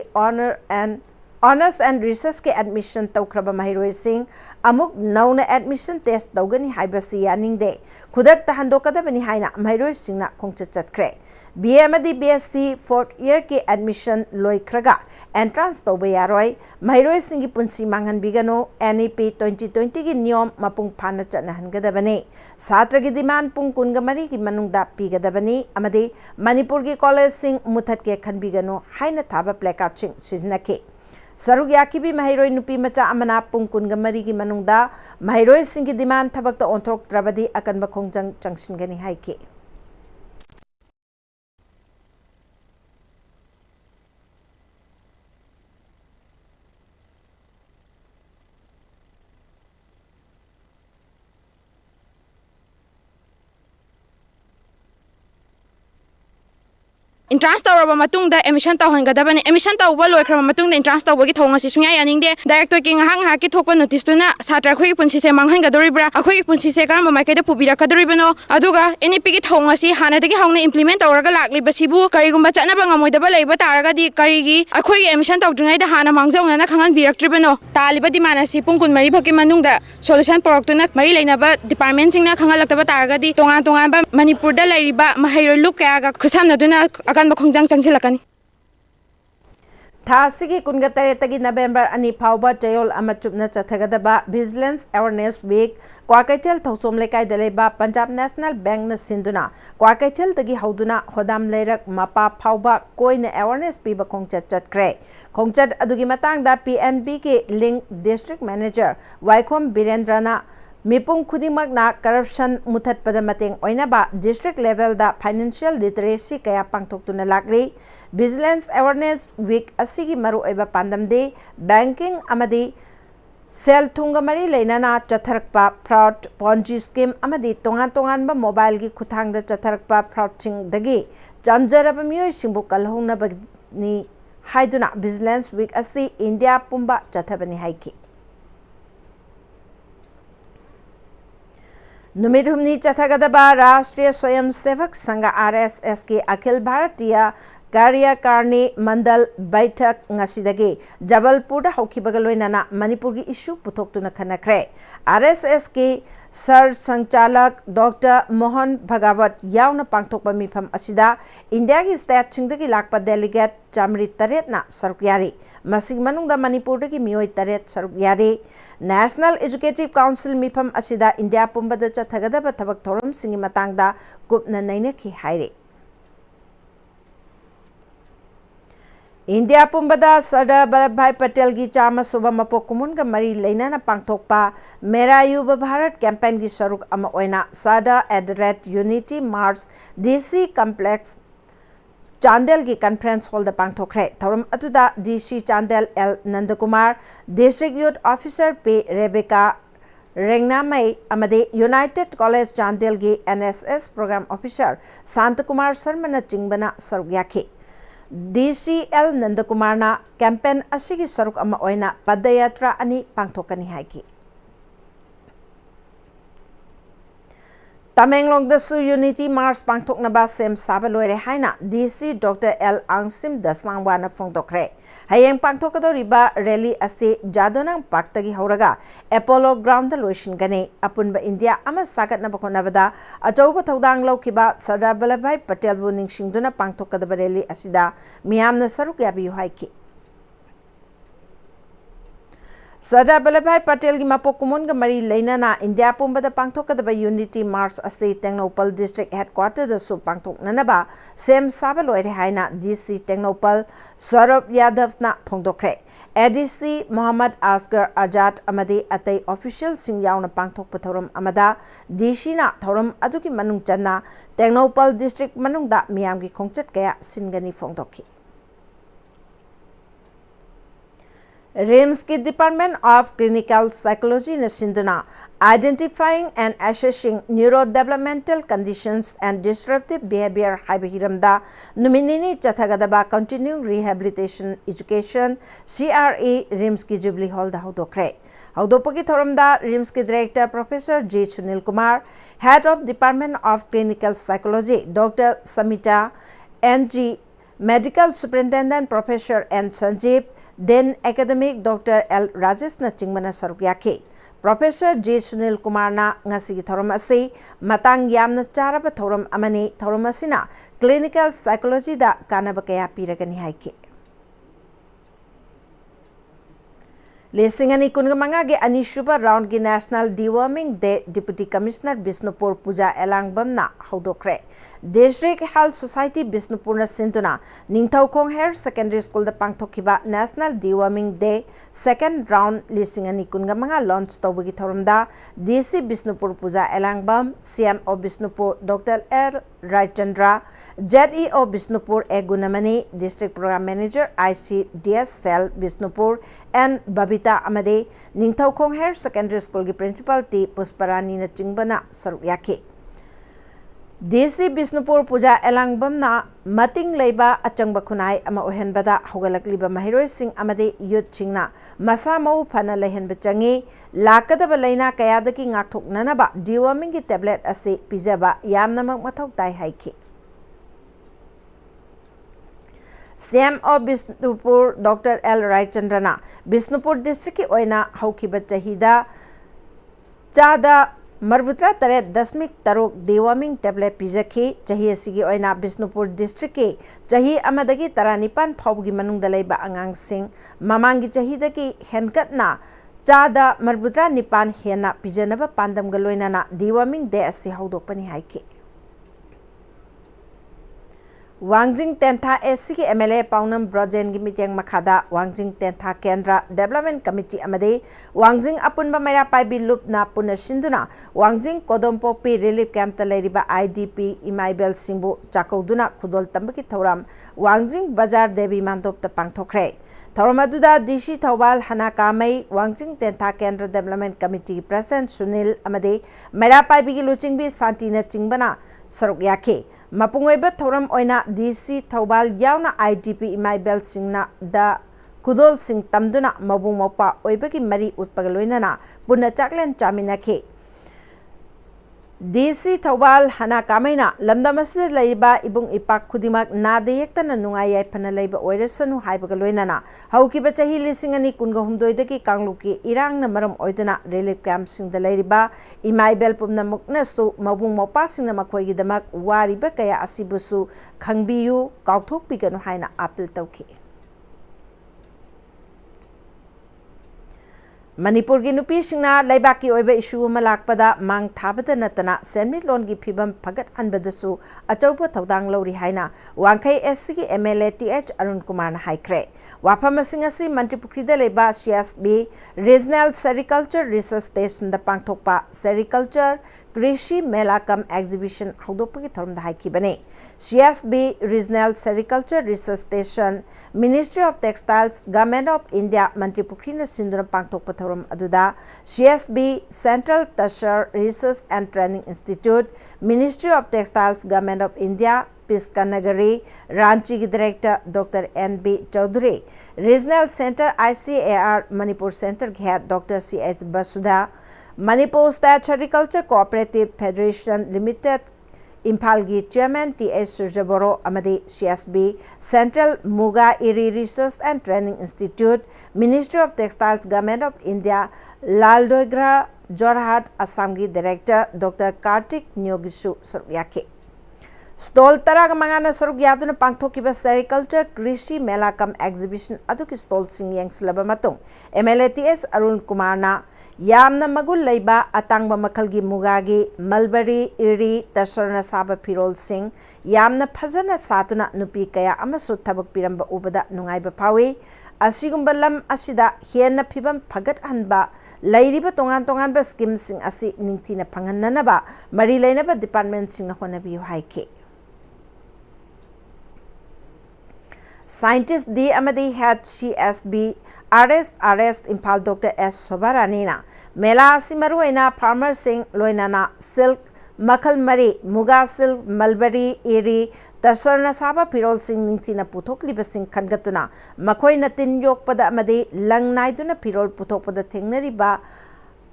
ऑनर्स एंड रिसर्च के एडमिशन तौख्रब महिरोय सिंह अमुक नौना एडमिशन टेस्ट तौगनी हाइबसी यानिंगदे खुदक तहंदोकदबनी हाइना महिरोय सिंहना खोंगचत चटख्रे BA अमदी BSc 4th ईयर के एडमिशन लोइख्रगा एंट्रांस तौबे यारोय महिरोय सिंह की पुंसी मांगन बिगनो NEP 2020 की नियम मपुंग फाना चनहनगदबने छात्र की डिमांड पुंग कुनगमरी की मनुंगदा पीगदबनी अमदी मणिपुर की कॉलेज सिंह मुथत के खनबिगनो हाइना थाबा प्लेकार्ड सिंह सिजनके सरुक याकिबी महिरोय नुपी मचा अमना पुंग कुनगमरी की मनुंगदा महिरोय सिंह की डिमांड थबक ओंथोक्त्रबदी अकनब खोंजंग चंगसिनगनी हाइके इंट्रांस तौरबा मतुंगदा एडमिशन तौहनगदबने एडमिशन तौबा लोइख्रबा मतुंगदा इंट्रांस तौबगी थोंगसी सुंया यानिंगदे डायरेक्टर की ngahang की थोपा नोटिस तुना छात्र खोई पुंसीसे मांगहनगदोरिब्रा अखोई पुंसीसे काम माइकेदा पुबिरकदोरिबनो अदुगा NEP की थोंगसी हानादगी हाउना इंप्लीमेंट तौरगा लाक्लिबसिबु करिगुंबा चनबा ngamोइदबा लेबा तारगादी करिगी अखोई एडमिशन तौद्रिङैदा हाना मांगजौना खंगन बिरक्ट्रिबनो तालिबा डिमानसी पुंग कुनमरी भकी मनुंगदा सोल्यूशन प्रोडक्टुना मरी लेनाबा डिपार्टमेंट सिंगना खंगलक्तबा तारगादी तोंगा तोंगाबा मणिपुरदा लेरिबा महैरो लुक कयागा खुसामनदुना अकनबा खोंजंग चंगसिलकनी थासिगी कुनगतरेतगी नवेंबर अनि फाउबा चयोल अमा चुपना चथगदबा विजिलेंस अवेयरनेस वीक क्वाकैथल थौसोम लेकाय दलेबा पंजाब नेशनल बैंक न सिंधुना क्वाकैथल तगी हौदुना होदाम लेरक मपा फाउबा कोइन अवेयरनेस पीबा खोंगचत चटख्रे खोंगचत अदुगी मतांगदा PNB के लिंक डिस्ट्रिक्ट मैनेजर वाइखोम बीरेंद्रना मिपुंग खुदिमकना करप्शन मुथतपद मतेंग ओइनाबा डिस्ट्रिक्ट लेवल दा फाइनेंशियल लिटरेसी कया पांगथोक्तुना लागरी विजिलेंस अवेयरनेस वीक असिगी मरु ओइबा पांदमदे बैंकिंग अमदी सेल थुंग मरी लेनाना चथरकपा फ्रॉड पॉन्जी स्कीम अमदी तोंगान तोंगानबा मोबाइल की खुथांगदा चथरकपा फ्रॉडसिंग दगी जमजरब मियोय सिंबु कलहोंगनबनी हाइदुना विजिलेंस वीक असि इंडिया पुंबा चथबनी हाइकी नुमित हुमनी चथगदबा राष्ट्रीय स्वयंसेवक संघ RSS के अखिल भारतीय कार्यकारिणी मंडल बैठक ngasiदगे जबलपुर हौखिबगा लोइनाना मणिपुर की इशू पुथोक्तुना खनख्रे RSS के सर संचालक डॉक्टर मोहन भगावत यावना पांगथोकपा मिफम असिदा इंडिया की स्टेट सिंगदगी लाकपा डेलीगेट चामरी तरेतना सरुक यारी मसिग मनुंगदा मणिपुर की मियोय तरेत सरुक यारी नेशनल एजुकेटिव काउंसिल मिफम असिदा इंडिया पुंबदा चथगदबा थबक थोरम सिंगी मतांगदा कुपना नैनखि हाइरे इंडिया पुंबदा सरदार वल्लभ भाई पटेल की चामा सुबह मपोक कुमुनगा मरी लेना पांगथोकपा मेरा युवा भारत कैंपेन की सरुक अमा ओइना Sardar unity march DC complex Chandel की कॉन्फ्रेंस हॉल पांगथोखरे थौरम अतुदा DC Chandel L Nandakumar district youth officer पे रेबेका रेंगनामई अमदे यूनाइटेड कॉलेज चांदेल की NSS प्रोग्राम ऑफिसर शांत कुमार शर्मा चिंबना सरुक याखे DCL नंदकुमारना कैंपेन असिगी सरुक अमा ओइना पदयात्रा अनि पांगथोकनी हाइकी Tamenglongdasu Unity Mars Pangthoknaba Sem Saba Loire Haina DC Dr. L Angsim Daslangwana Phongdokre Hayeng Pangthokadoriba Rally Ase Jadonang Paktagi Horaga Apollo Ground the Loishin Gane Apunba India Ama Sakat Nabakonavada Ajoba Todang Lokiba Sardar Vallabhbhai Patel bu Ningsingduna Pangthokadaba Rally Asida Miyamna Saruk Yabi Haiki Sardar Vallabhbhai Patel gi mapok kumun ga mari leinana India pumbada pangthokadaba Unity March ase Tengnopal District Headquarters da su pangthoknanaba sem saba loire haina DC Tengnopal Saurabh Yadav na phongdokre ADC Mohammad Asgar Azad amadi atai official sing yauna pangthokpa thoram amada DC na thoram aduki manung channa Tengnopal District manungda miyam gi khongchat kaya singani phongdokhi RIMS की Department of Clinical Psychology ने सिंधुना Identifying and Assessing Neurodevelopmental Conditions and Disruptive Behavior हाइबहिरमदा नुमिनिनी चथागदबा Continuing Rehabilitation Education CRE RIMS की jubilee hall दा हौदोखरे हौदोपकी थोरमदा RIMS की Director Professor J Sunil Kumar Head of Department of Clinical Psychology Dr. Samita NG Medical Superintendent Professor N Sanjeev then academic Dr. L Rajesh na chingmana sarukyake Professor J Sunil Kumar na ngasi thoram ase matang yamna charaba thoram amani thoram asina clinical psychology da kanaba kaya piragani haike Lesingani kungamanga ge anishuba round gi National Deworming Day Deputy Commissioner Bisnupur Puja Elangbam na haudokre District Health Society Bisnupur na sintuna Ningthaukhong Higher Secondary School da pangthokiba National Deworming Day second round Lesingani kungamanga launch tawbagi thoramda DC Bisnupur Puja Elangbam CMO Bisnupur Dr. L Raichandra ZEO Bisnupur Egunamani District Program Manager ICDS Cell Bisnupur and Babita Amade Ningthaukhong Higher Secondary School ki Principal T Pusparani na chingbana sarukyake DC Bisnupur Puja Elangbam na mating leiba achangba khunai ama ohenbada hogalakliba mahiroi sing amade youth chingna masa mau phana lehenba changi lakadaba leina kayadaki ngakthoknana ba deworming ki tablet ase pijaba yamnamak mathok tai haiki CMO Bisnupur Dr. L Raichandrana Bisnupur District ki oina haukiba chahida chada Marbutra Taret Dasmik Tarok Deworming Tablet Pizaki Chahi Sigi Oina Bisnupur District ke Chahi Amadagi Taranipan Phaugi Manung Dalaiba Angang Singh Mamangi Chahidaki Henkatna Chada Marbutra Nipan Hena Pijanaba Pandam Galoinana Deworming Day Asi Haudopani Haiki Wangjing Tentha SC ki MLA Paunam Brojen gi miteng makhada Wangjing Tentha Kendra Development Committee amade Wangjing Apunba Mera Paibi Loop na Punashinduna Wangjing Kodompopi Relief Camp ta leiriba IDP Imaibel Singbu Chakoduna Khudol Tambaki Thoram Wangjing Bazar Devi Mantop ta pangthokre Thoramaduda DC Thawal Hanakamai Wangjing Tentha Kendra Development Committee President Sunil amade Mera Paibi gi Luchingbi Santina Chingbana Saruk Yake Mapungoiba Thoram Oina DC Thawal Yauna IDP Imaibel Singna da Kudol Sing Tamduna Mabung Mopa Oibaki Mari Utpagaloinana Puna Chaklen Chaminake DC Thawal Hana Kamaina Lamdamasida Laiba Ibung Ipak Kudimak Nadayekta na Nungayay Panalayba Oirasanu Haibagaloinana Haukiba Chahi Lisingani Kungahumdoidaki Kangluki Irang na Maram Oidana Relief Camp Sing the Laiba Imaibel Pumna Muknastu Mabung Mopa Sing na Makoigi Damak Wariba Kaya Asibusu Kangbiyu Kautuk Pigano Haina Apil Tauki Manipur ki nupi singna laibaki oiba issue ma lakpada mang thabada natana senmit lon gi phibam phagat anbadasu achaupa thodang lori haina wangkhai SC ki MLA TH Arun Kumar na haikre wafam singasi Manipur da leba CSB Regional Sericulture Research Station da pangthokpa Sericulture Krishi Mela Kam Exhibition Haudopaki Thorum da Haiki Bane CSB Regional Sericulture Research Station Ministry of Textiles Government of India Manipur na Sindura Pangthokpa Thorum Aduda CSB Central Tashar Research and Training Institute Ministry of Textiles Government of India Piskanagari Ranchi ki Director Dr. NB Chaudhary Regional Center ICAR Manipur Center ki Head Dr. CH Basudha Manipur State Agriculture Cooperative Federation Limited Imphalgi Chairman T.A. Surjaboro Amadi CSB Central Muga Iri Research and Training Institute Ministry of Textiles Government of India Laldogra Jorhat Assamgi Director Dr. Kartik Nyogisu Saryake Stall Tarag Mangana Saruk Yaduna Pangtokiba Sericulture Krishi Melakam Exhibition Aduki Stall Singyang Slabamatung MLATS Arun Kumarna Yamna Magul Laiba Atangba Makalgi Mugagi Mulberry Iri Tasarna Saba Pirol Singh Yamna Pazana Satuna Nupi Kaya Amasu Tabak Piramba Ubada Nungaiba Pawi Asigumbalam Asida Hiena Pibam Pagat Hanba Lairiba Tongan Tonganba Skim Sing Asi Ningtina Pangananaba Marilainaba Department Sing Honabi Haike Scientist D. Amadi Head CSB Arrest Impal Dr. S. Sobaranina Mela Simaruena Farmer Singh Loinana Silk Makal Mari Muga Silk Mulberry Iri Tasarna Saba Pirol Singh Ningtina Putok Libasing Kangatuna Makoi Natin Yok Pada Amadi Lang Naiduna Pirol Putok Pada Tingnariba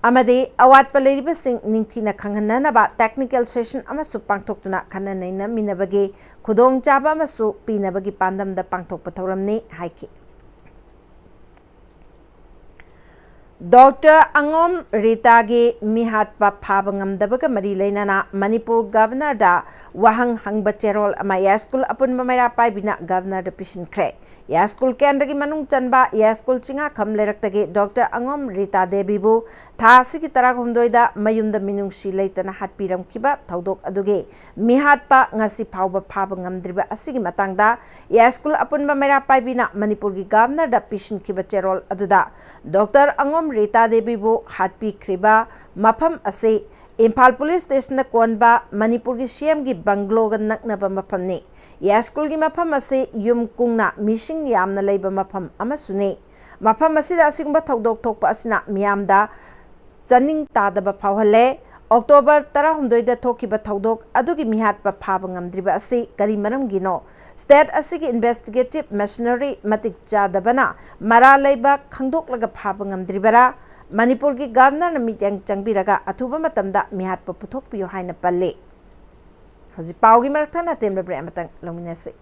Amadi Awat Paleriba Singh Ningtina Kangananaba Technical Session Amasu Pangtoktuna Kananaina Minabagi Kudong Jaba Masu Pinabagi Pandam the Pangtok Patoramni Haiki Dr. Angom Ritagi Mihatpa Pabangam Dabaga Marilainana Manipur Governor da Wahang Hangbacherol Amaya School upon Mamara Pibina Governor the Pishin Cre. Yaskul Kendagi Manung Chanba Yaskul Chinga Kam Leratagi Dr. Angom Rita Debibu Tasiki Tarakundoida Mayum the Minung Shilatana Hat Piram Kiba Taudok Aduge Mihatpa Ngasi Pauba Pabangam Driba Asigi Matangda Yaskul upon Mamara Pibina Manipur Governor the Pishin Kibacherol Aduda Dr. Angom Rita Debibu Hatpi Kriba Mapam Ase Impal Police Station Konba Manipur ki CM ki Banglo Naknaba Mapamni Yaskul ki Mapam Ase Yum Kungna Mishing Yamna Labor Mapam Amasune Mapam Asida Asingba Tokdok Tokpa Asina Miamda Zaning Tadaba Pawale October Tarahundoida Tokiba Tokdok Adugi Mihatpa Pabangam Driba Ase Karimaram Gino State Asigi Investigative Machinery Matik Jadabana Mara Labor Kangdok Laga Pabangam Dribara Manipur ki Governor na Mityang Changbiraga Atuba Matamda Mihatpa Putok Piyo Haina Pale Haji Paugi Maratana Temra Brematang Luminese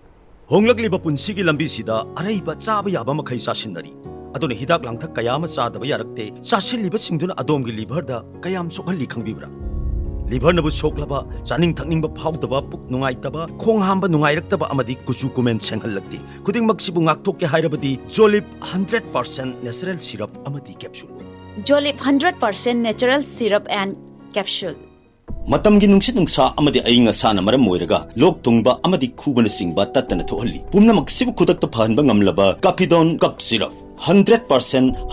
Honglakliba punsigi lambisida araiba chaba yaba makhai sasinari aduna hidak langthak kayama chadaba yarakte sasilliba singduna adomgi liver da kayam sokhalli khangbibra liver nabu soklaba chaning thakningba phawdaba puk nungaitaba khong hamba nungairaktaba amadi kuchu kumen senghallakti kuding maksibu ngakthok ke hairabadi Jolip 100% natural syrup amadi capsule Jolip 100% natural syrup and capsule Matamgi nungsit nungsa amadi ainga sana maram moiraga lok tungba amadi khubana singba tatana thohalli pumna maksibu khudakta phanba ngamlaba Capidon cup syrup 100%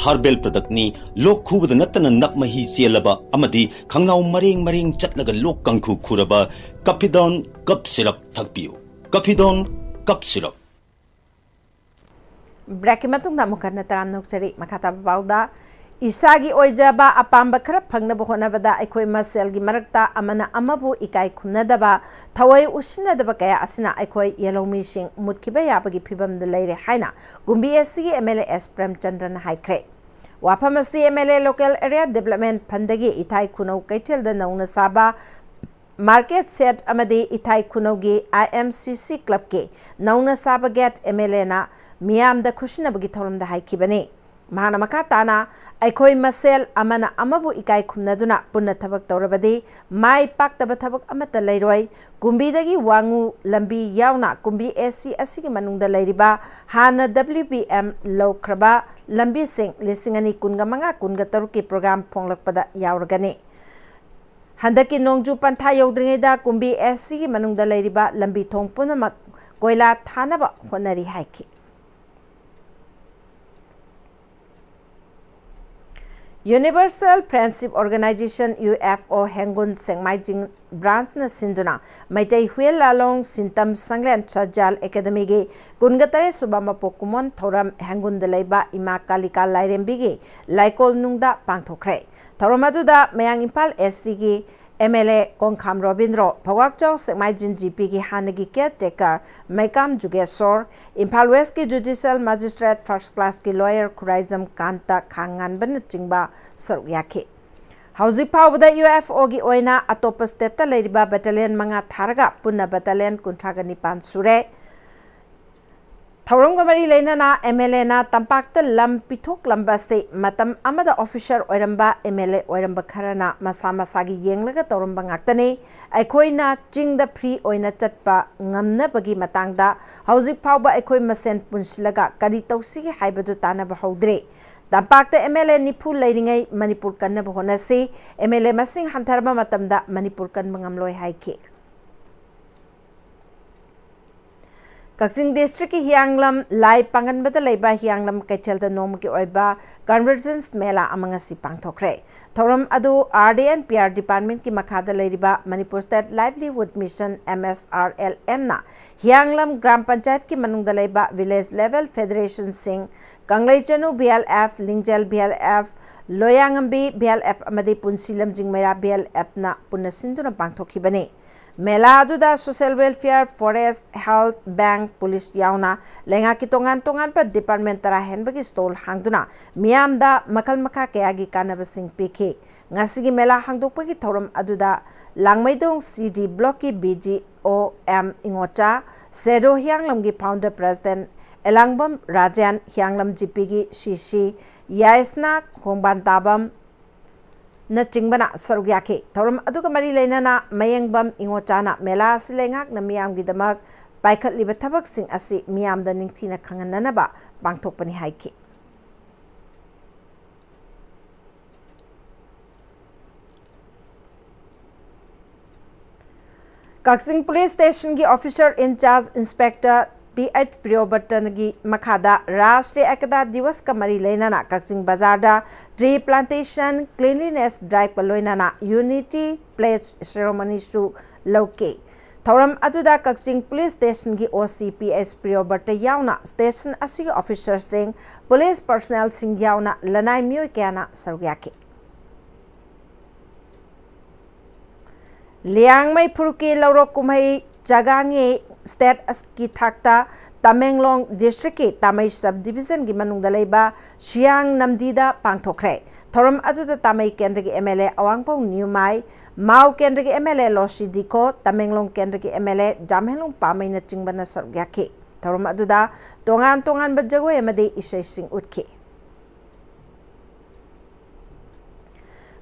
herbal product ni lok khubada natana nakmahi chelaba amadi khangnaw mareng chatlaga lok kangkhu khuraba Capidon cup syrup thakpiu Capidon cup syrup Brakimatung Namukarna Taram Nokchari Makata Bauda Isagi Oijaba Apamba Krap Pangnaba Honavada Aikoi Maselgi Marakta Amana Amabu Ikai Kunadaba Tawai Ushinadaba Kaya Asina Aikoi Yellow Mishing Mutkibaya Bagi Pibam the Lady Haina Gumbi SC MLS Prem Chandran Haikre Wapamasi MLA Local Area Development Pandagi Itai Kuno Kaitil the Nauna Saba Market Set Amadi Itai Kunogi IMCC Club Ke Nauna Saba Get MLA na Miam the Kushinabagi Tolam the Haikibane Mahana Makatana Aikoi Masel Amana Amabu Ikai Kumnaduna Puna Tabak Torabadi Mai Paktaba Tabak Amata Lairoi Gumbidagi Wangu Lambi Yauna Gumbi SC Asigi Manunda Lairiba Hana WBM Low Kraba Lambi Sing Lisingani Kungamanga Kunga Taruki Program Ponglakpada Yauragani Handaki Nongju Panta Yodringeda Gumbi SC Manunda Lairiba Lambi Tong Punamak Koila Tanaba Honari Haiki Universal Friendship Organization UFO Hengun Sengmaijing Branch na Sinduna Maitai Huel Lalong Sintam Sanglen Chajal Academy ge Kungatare Subama Pokumon Thoram Hengun Delaiba Ima Kalika Lairembigi Laikol Nungda Pangthokre Thoromaduda Mayang Impal SC ge MLA Kongkham Robindro Pawakchau Sengmaijin GP ki Hanagi Caretaker Maikam Jugesor Impal West ki Judicial Magistrate First Class ki Lawyer Kurizam Kanta Khangan Ban Chingba Saryake Hauzik Pawda UFO gi oina atop state ta leiriba battalion manga tharaga punna battalion kuntraga nipan sure. Thauram gamari leinana MLA na tampakta lam pithok lambase matam amada officer oiramba MLA oiramba kharana masa masagi yenglaga tawramba ngaktane aikoina chingda free oina chatpa ngamna bagi matangda hauzik phawba aikoi masen punsilaga kari tawsigi haibadu tanaba haudre. Tampakta MLA nipu leiringai Manipur kanna bahonasi MLA masing hantarba matamda Manipur kan mangamloi haike. Kakching district ki Hianglam lai pangan bata leiba Hianglam kaichel da nom ki oiba convergence mela amanga si pangthokre. Thoram adu RDN PR department ki makhada leiriba Manipur State Livelihood Mission MSRLM na Hianglam gram panchayat ki manungda leiba village level federation sing Kanglaichanu BLF Lingjel BLF Loyangambi BLF amadi punsilam jingmera BLF na punasinduna pangthokibane. Mela aduda social welfare forest health bank police yauna lenga ki tongan pa department tara henbagi stall hangduna miamda makal makha kayagi kanabasing pk ngasigi mela hangdokpagi thoram aduda langmaidong CD block ki BGOM ingocha sedo hianglam gi founder president elangbam rajan hianglam GP gi CC yaisna khongban tabam na chingbana sarugyake thoram aduga mari leinana mayengbam ingochana mela silengak na miyam gidamak paikhat liba thabak sing asi miyam da ningthina khangananaba pangthokpani haike. Kakching police station ki officer in charge inspector P8 Priyobartanagi Makhada Rashtriya Ekata Divas Kamari Leinana Kakching Bazarda Tree Plantation Cleanliness Drive Paloinana Unity Pledge Ceremony Su Lauke. Thoram aduda Kakching Police Station ki OCPS Priyobarta yauna station asigi officer sing police personnel sing yauna lanai myoy kyana sarugyake. Liang mai purki laurok kumai jagangi state ki thakta Tamenglong district ki Tamai subdivision ki manungda leiba Siang Namdida pangthokre. Thoram ajuda Tamai kendra ki MLA Awangpong Newmai Mau kendra ki MLA Losi Diko Tamenglong kendra ki MLA Jamhelong Pamai na chingbana sarugyake. Thoram ajuda tongan ba jagoi amadi isay sing utke.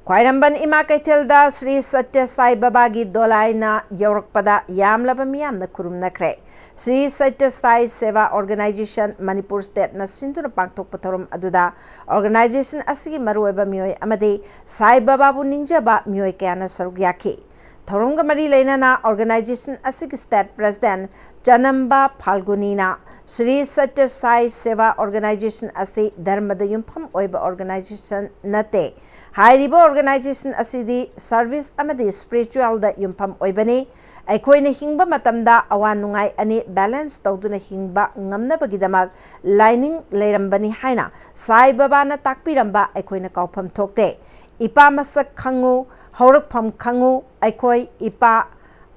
Khwairamban ima kaithelda Sri Satya Sai Baba gi dolai na Yorokpada yamlaba miyam na kurum nakre. Sri Satya Sai Seva Organization Manipur State na sinduna pangthok patharum aduda organization asigi marueba miyoi amadi Sai Baba bu ningjaba miyoi kayana sarugyake. Thorunga mari leinana organization asigi state president Janamba Phalgunina Sri Satya Sai Seva Organization asi dharmada yumpham oiba organization nate. Hairiba organization asidi service amadi spiritual da yumpham oibani aikoina hingba matamda awan nungai ani balance tawduna hingba ngamnabagidamak lining leirambani haina Sai Baba na takpiramba aikoina kaufam thokte. Ipa masak khangu haurakpham khangu aikoi ipa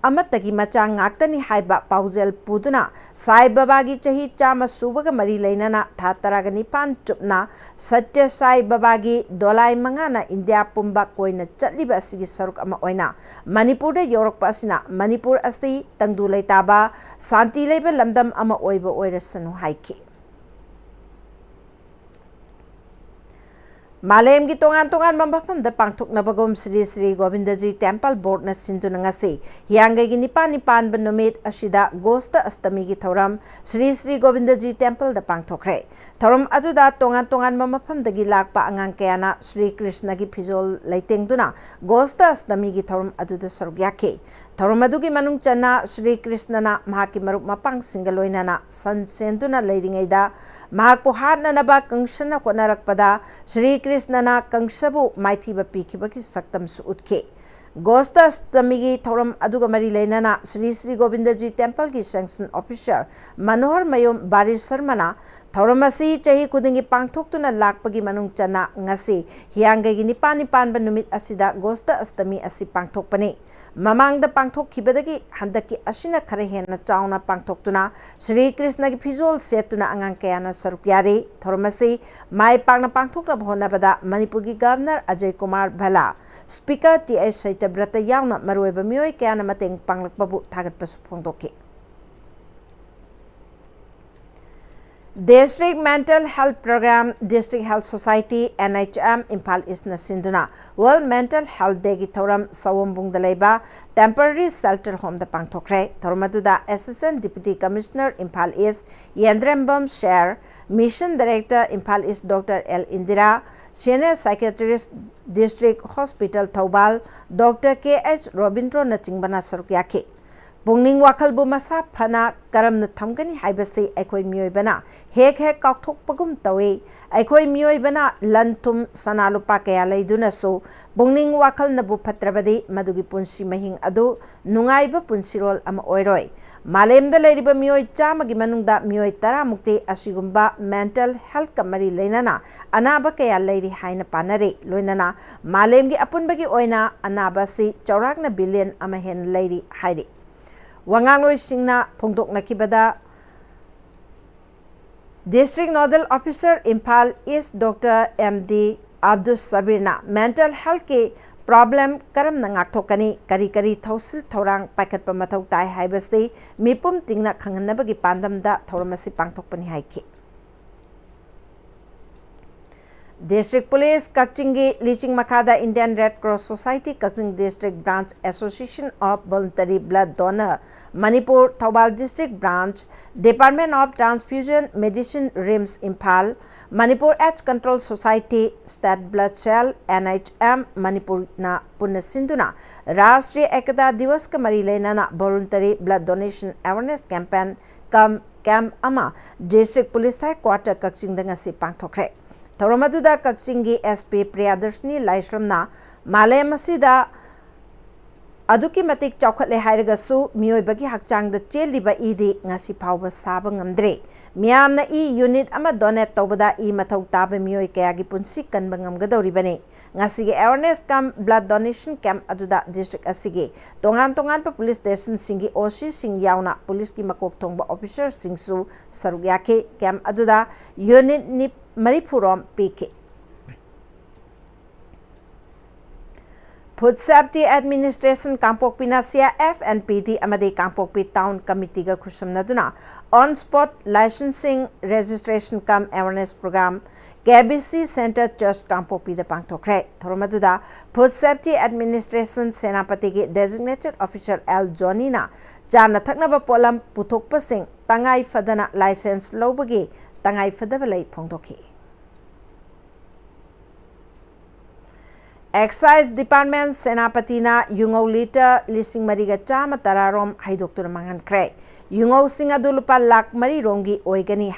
amatagi macha ngaktani haiba paujel puduna Sai Baba gi chahi chama subaga mari leinana thataraga nipan chupna Satya Sai Baba gi dolai mangana India pumba koina chatliba asigi saruk ama oina Manipur da yorokpa asina Manipur asti tangdu leitaba santi leiba lamdam ama oiba oirasanu haike. Malem gi tongan mambafam da pangthok na bagom Sri Sri Govindaji Temple Board na sinduna ngasi hiangay gi nipan banumit asida Gosta Astami gi thoram Sri Sri Govindaji Temple da pangthokre. Thoram aduda tongan mambafam da gi lakpa angang kayana Sri Krishna gi phijol leitengduna Gosta Astami gi thoram aduda sarugyake. Thoram adugi manung chana Sri Krishna na mahaki marup mapang singaloina na san senduna leiringaida mahakpo hatna naba kangshana konarakpada Sri Krishna na kangsabu maithiba pikibaki saktam su utke. Gosta Astamigi thoram aduga mari leinana Sri Sri Govindaji Temple ki sanction officer Manohar Mayom Barir Sarmana थौरम असी चाही खुदिंगी पांगथोक्तुना लाकपगी मनुंग चना ngasi हियांगगी निपान निपानबा नुमित असिदा गोस्ता अष्टमी असि पांगथोकपने ममांगदा पांगथोकखिबदगी हंदकी असिना खरे हेन्ना चाउना पांगथोक्तुना श्री कृष्ण की फिजोल सेतुना अंगांग कयाना सरुक यारे थौरम असी my पांगना पांगथोकना होनाबदा Manipur की governor Ajay Kumar Bhalla speaker T H. Satyabrata यावना मरुएबा मियोय कयाना मतेंग पांगलकपबु थागतपसु फोंदोके District Mental Health Program, District Health Society, NHM, Impal East Sinduna, World Mental Health Day ki thoram Sawambung Dalaiba, Temporary Shelter Home the Pangthokre, Thormaduda, Assistant Deputy Commissioner, Impal East, Yendrembam Share, Mission Director, Impal East, Dr. L. Indira, Senior Psychiatrist, District Hospital, Thobal, Dr. K.H. Robindro Nachingbana Sarukyake. पुंगनिंग वाखलबु मसा फना करमन थमगनी हाइबसे अखोय मियोयबना हेक हेक काउथोकपगुम तवे अखोय मियोयबना लनथुम सनालुपा कया लैदुनसो पुंगनिंग वाखल नबु फत्रबदे मदुगी पुंसी महिंग अदु नुंगाइबा पुंसीरोल अम ओइरोय मालेमदा लैरिबा मियोय चामगी मनुंगदा मियोय 10 मुक्ते असिगुंबा mental health कमरी लैनाना अनाबा कया लैरि हाइना पानरे लोइनाना मालेमगी अपुनबगी ओइना अनाबासी चौराकना billion अम हेन लैरि हाइरि Wangangloi Singna Pongdok Nakibada District Nodal Officer Impal East Dr. M.D. Abdul Sabirna Mental Health ke problem karam nangak thokani kari kari thausil thorang pakat pamathau tai haibase mipum tingna khangnabagi pandam da thoramasi pangthokpani haiki District Police Kakchingi Leaching Makada Indian Red Cross Society Kakching District Branch Association of Voluntary Blood Donor Manipur Thobal District Branch Department of Transfusion Medicine RIMS Impal Manipur Edge Control Society State Blood Cell NHM Manipur na Punna Sinduna Rashtriya Ekata Divas ka mari leinana Voluntary Blood Donation Awareness Campaign Camp Ama District Police Headquarter Kakching dangasi pangthokre Thoramaduda Kakchingi SP Priyadarshini Laishramna Malayamasida Aduki Matik Chaukatle Hairagasu Mioibagi Hakchang the Cheliba Idi Ngasi Pauba Sabangamdre Miamna E unit ama donate Tobada E Matau Tabe Mioi Kayagi Punsi Kanbangam Gadoribane Ngasigi Awareness Camp Blood Donation Camp Aduda District Asigi Tongan pa Police Station Singi Oshi Sing Yauna Police ki Makok Tongba Officer Singsu Sarugyake Camp Aduda Unit Nip Manipuram PK Food Safety Administration Kampokpi Nasia FNPD Amade Kampokpi Town Committee ga Khushamnaduna On Spot Licensing Registration Cum Awareness Program KBC Center Church Kampokpi the Pangtokre Thormaduda Food Safety Administration Senapati ge Designated Officer L Jonina Jana Thaknaba Polam Puthokpa Sing Tangai Fadana License Lobagi Tangai Fadabalai Pongdoki Excise Department Senapatina Yungo Liter Listing Mariga Chama Tararom Haidoktur Mangan Kre Yungo Singadulupa Lak Mari Rongi Oigani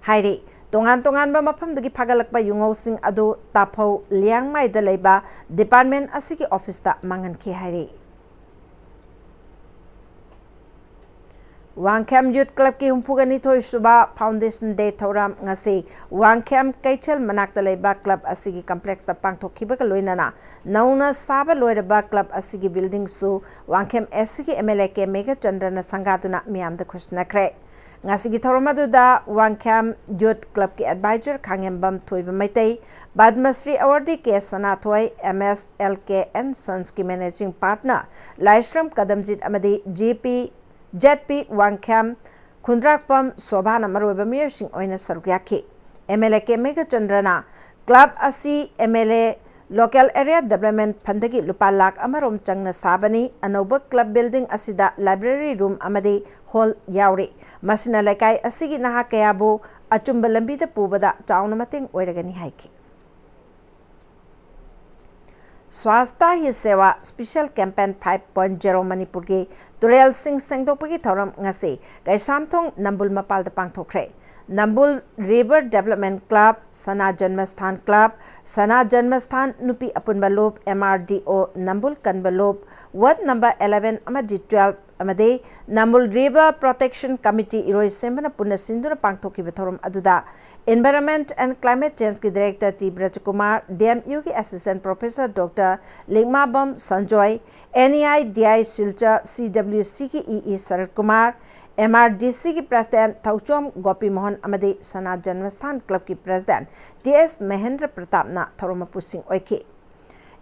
Haire Tongan ba mafam dagi pagalakba Yungo Sing Adu Tapo Liang Mai Daleba Department Asiki Office ta Mangan Ki Haire Wangkham Youth Club ki humpugani thoi suba Foundation Day thoram ngasi Wangkham Kaichel Manakta Leba Club asigi complex ta pangthokhiba ka loinana nauna saba loiraba club asigi building su Wangkham asigi MLA ke Mega Chandra na sangatuna miyamda khushna kre ngasigi thoromadu da Wangkham Youth Club ki advisor Khangembam thoiba maitai Badmasri Awardee ke Sanathoi MS LK and Sons ki managing partner Laishram Kadamjit amadi GP JP Wangkham Kundrakpam Sobhana Marueba Mirsing Oina Sarukyaki MLA ke Mega Chandrana Club Asi MLA Local Area Development Pandagi Lupalak Amarom Changna Sabani Anoba Club Building Asida Library Room Amadi Hall Yauri Masina Lekai Asigi Naha Kayabu Achumba Lambida Pubada Chaunamating Oiragani Haiki Swasta hi sewa special campaign 5.0 Manipur ge Turel Singh Sengdokpagi thoram ngase kai samthong Nambul Mapal da pangthokre Nambul River Development Club Sana Janmasthan Club Sana Janmasthan Nupi Apunba Lob MRDO Nambul Kanba Lob Ward number 11 amadi 12 amade Namul River Protection Committee Iroi Sembana Puna Sinduna Pangtoki Batorum Aduda Environment and Climate Change ki Director T. Brajakumar, DMU ki Assistant Professor Dr. Lingmabam Sanjoy, NEI DI Silcha CWC ki EE Sarat Kumar, MRDC ki President Tauchom Gopi Mohan Amade Sana Janmasthan Club ki President DS Mahendra Pratap na Tharuma Pusing Oiki.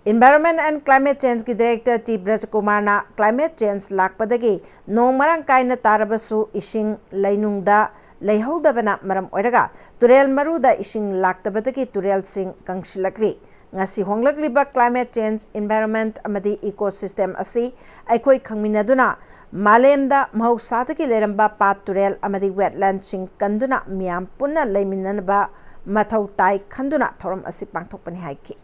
Environment and Climate Change ki Director T. Brajakumar na Climate Change lakpadagi nong marang kaina tarabasu ising lainungda leihauda maram oiraga turel maruda ising laktabadagi turel sing kangsilakli ngasi honglakliba climate change environment amadi ecosystem asi aikoi khangminaduna malemda mahausadagi leramba pat turel amadi wetland sing kanduna miam punna leiminanaba mathau tai khanduna thoram asi pangthokpani haiki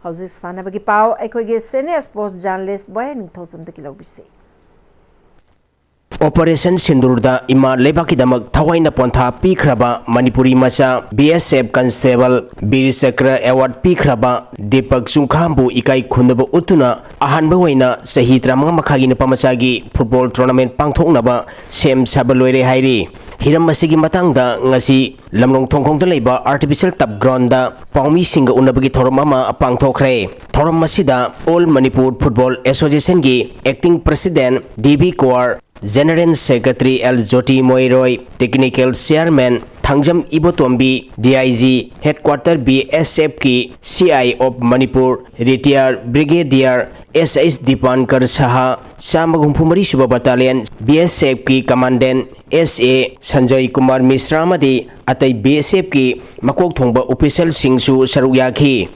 Houses Sanabagi Pau, Ekogi Senior Sports Journalist Boy Ningthosam the Kilobisi. Operation Sindurda Ima Lebaki Damak Tawaina Ponta Pikraba Manipuri Macha BSF Constable Bir Sakra Award Pikraba Deepak Sungkambu Ikai Kundaba Utuna Ahan Bawaina Sahitra Mamakagi Pamasagi Football Tournament Pangtongnaba Sem Sabaloire Hairi Hiram Masigi Matangda Ngasi Lamlong Tongkong Leba Artificial Tap Ground da Paumi Singa Unabagi Toromama Apang Tokre Torom Masida All Manipur Football Association Gi Acting President DB Kaur General Secretary L. Joti Moiroi Technical Chairman Thangjam Ibotombi DIG Headquarter BSF Ki CI of Manipur Retired Brigadier SS Dipankar Saha Samagumphumari Suba Battalion BSF Ki Commandant SA Sanjay Kumar Misra Madi Atai BSF Ki Makok Thongba Official Singsu Saruyaki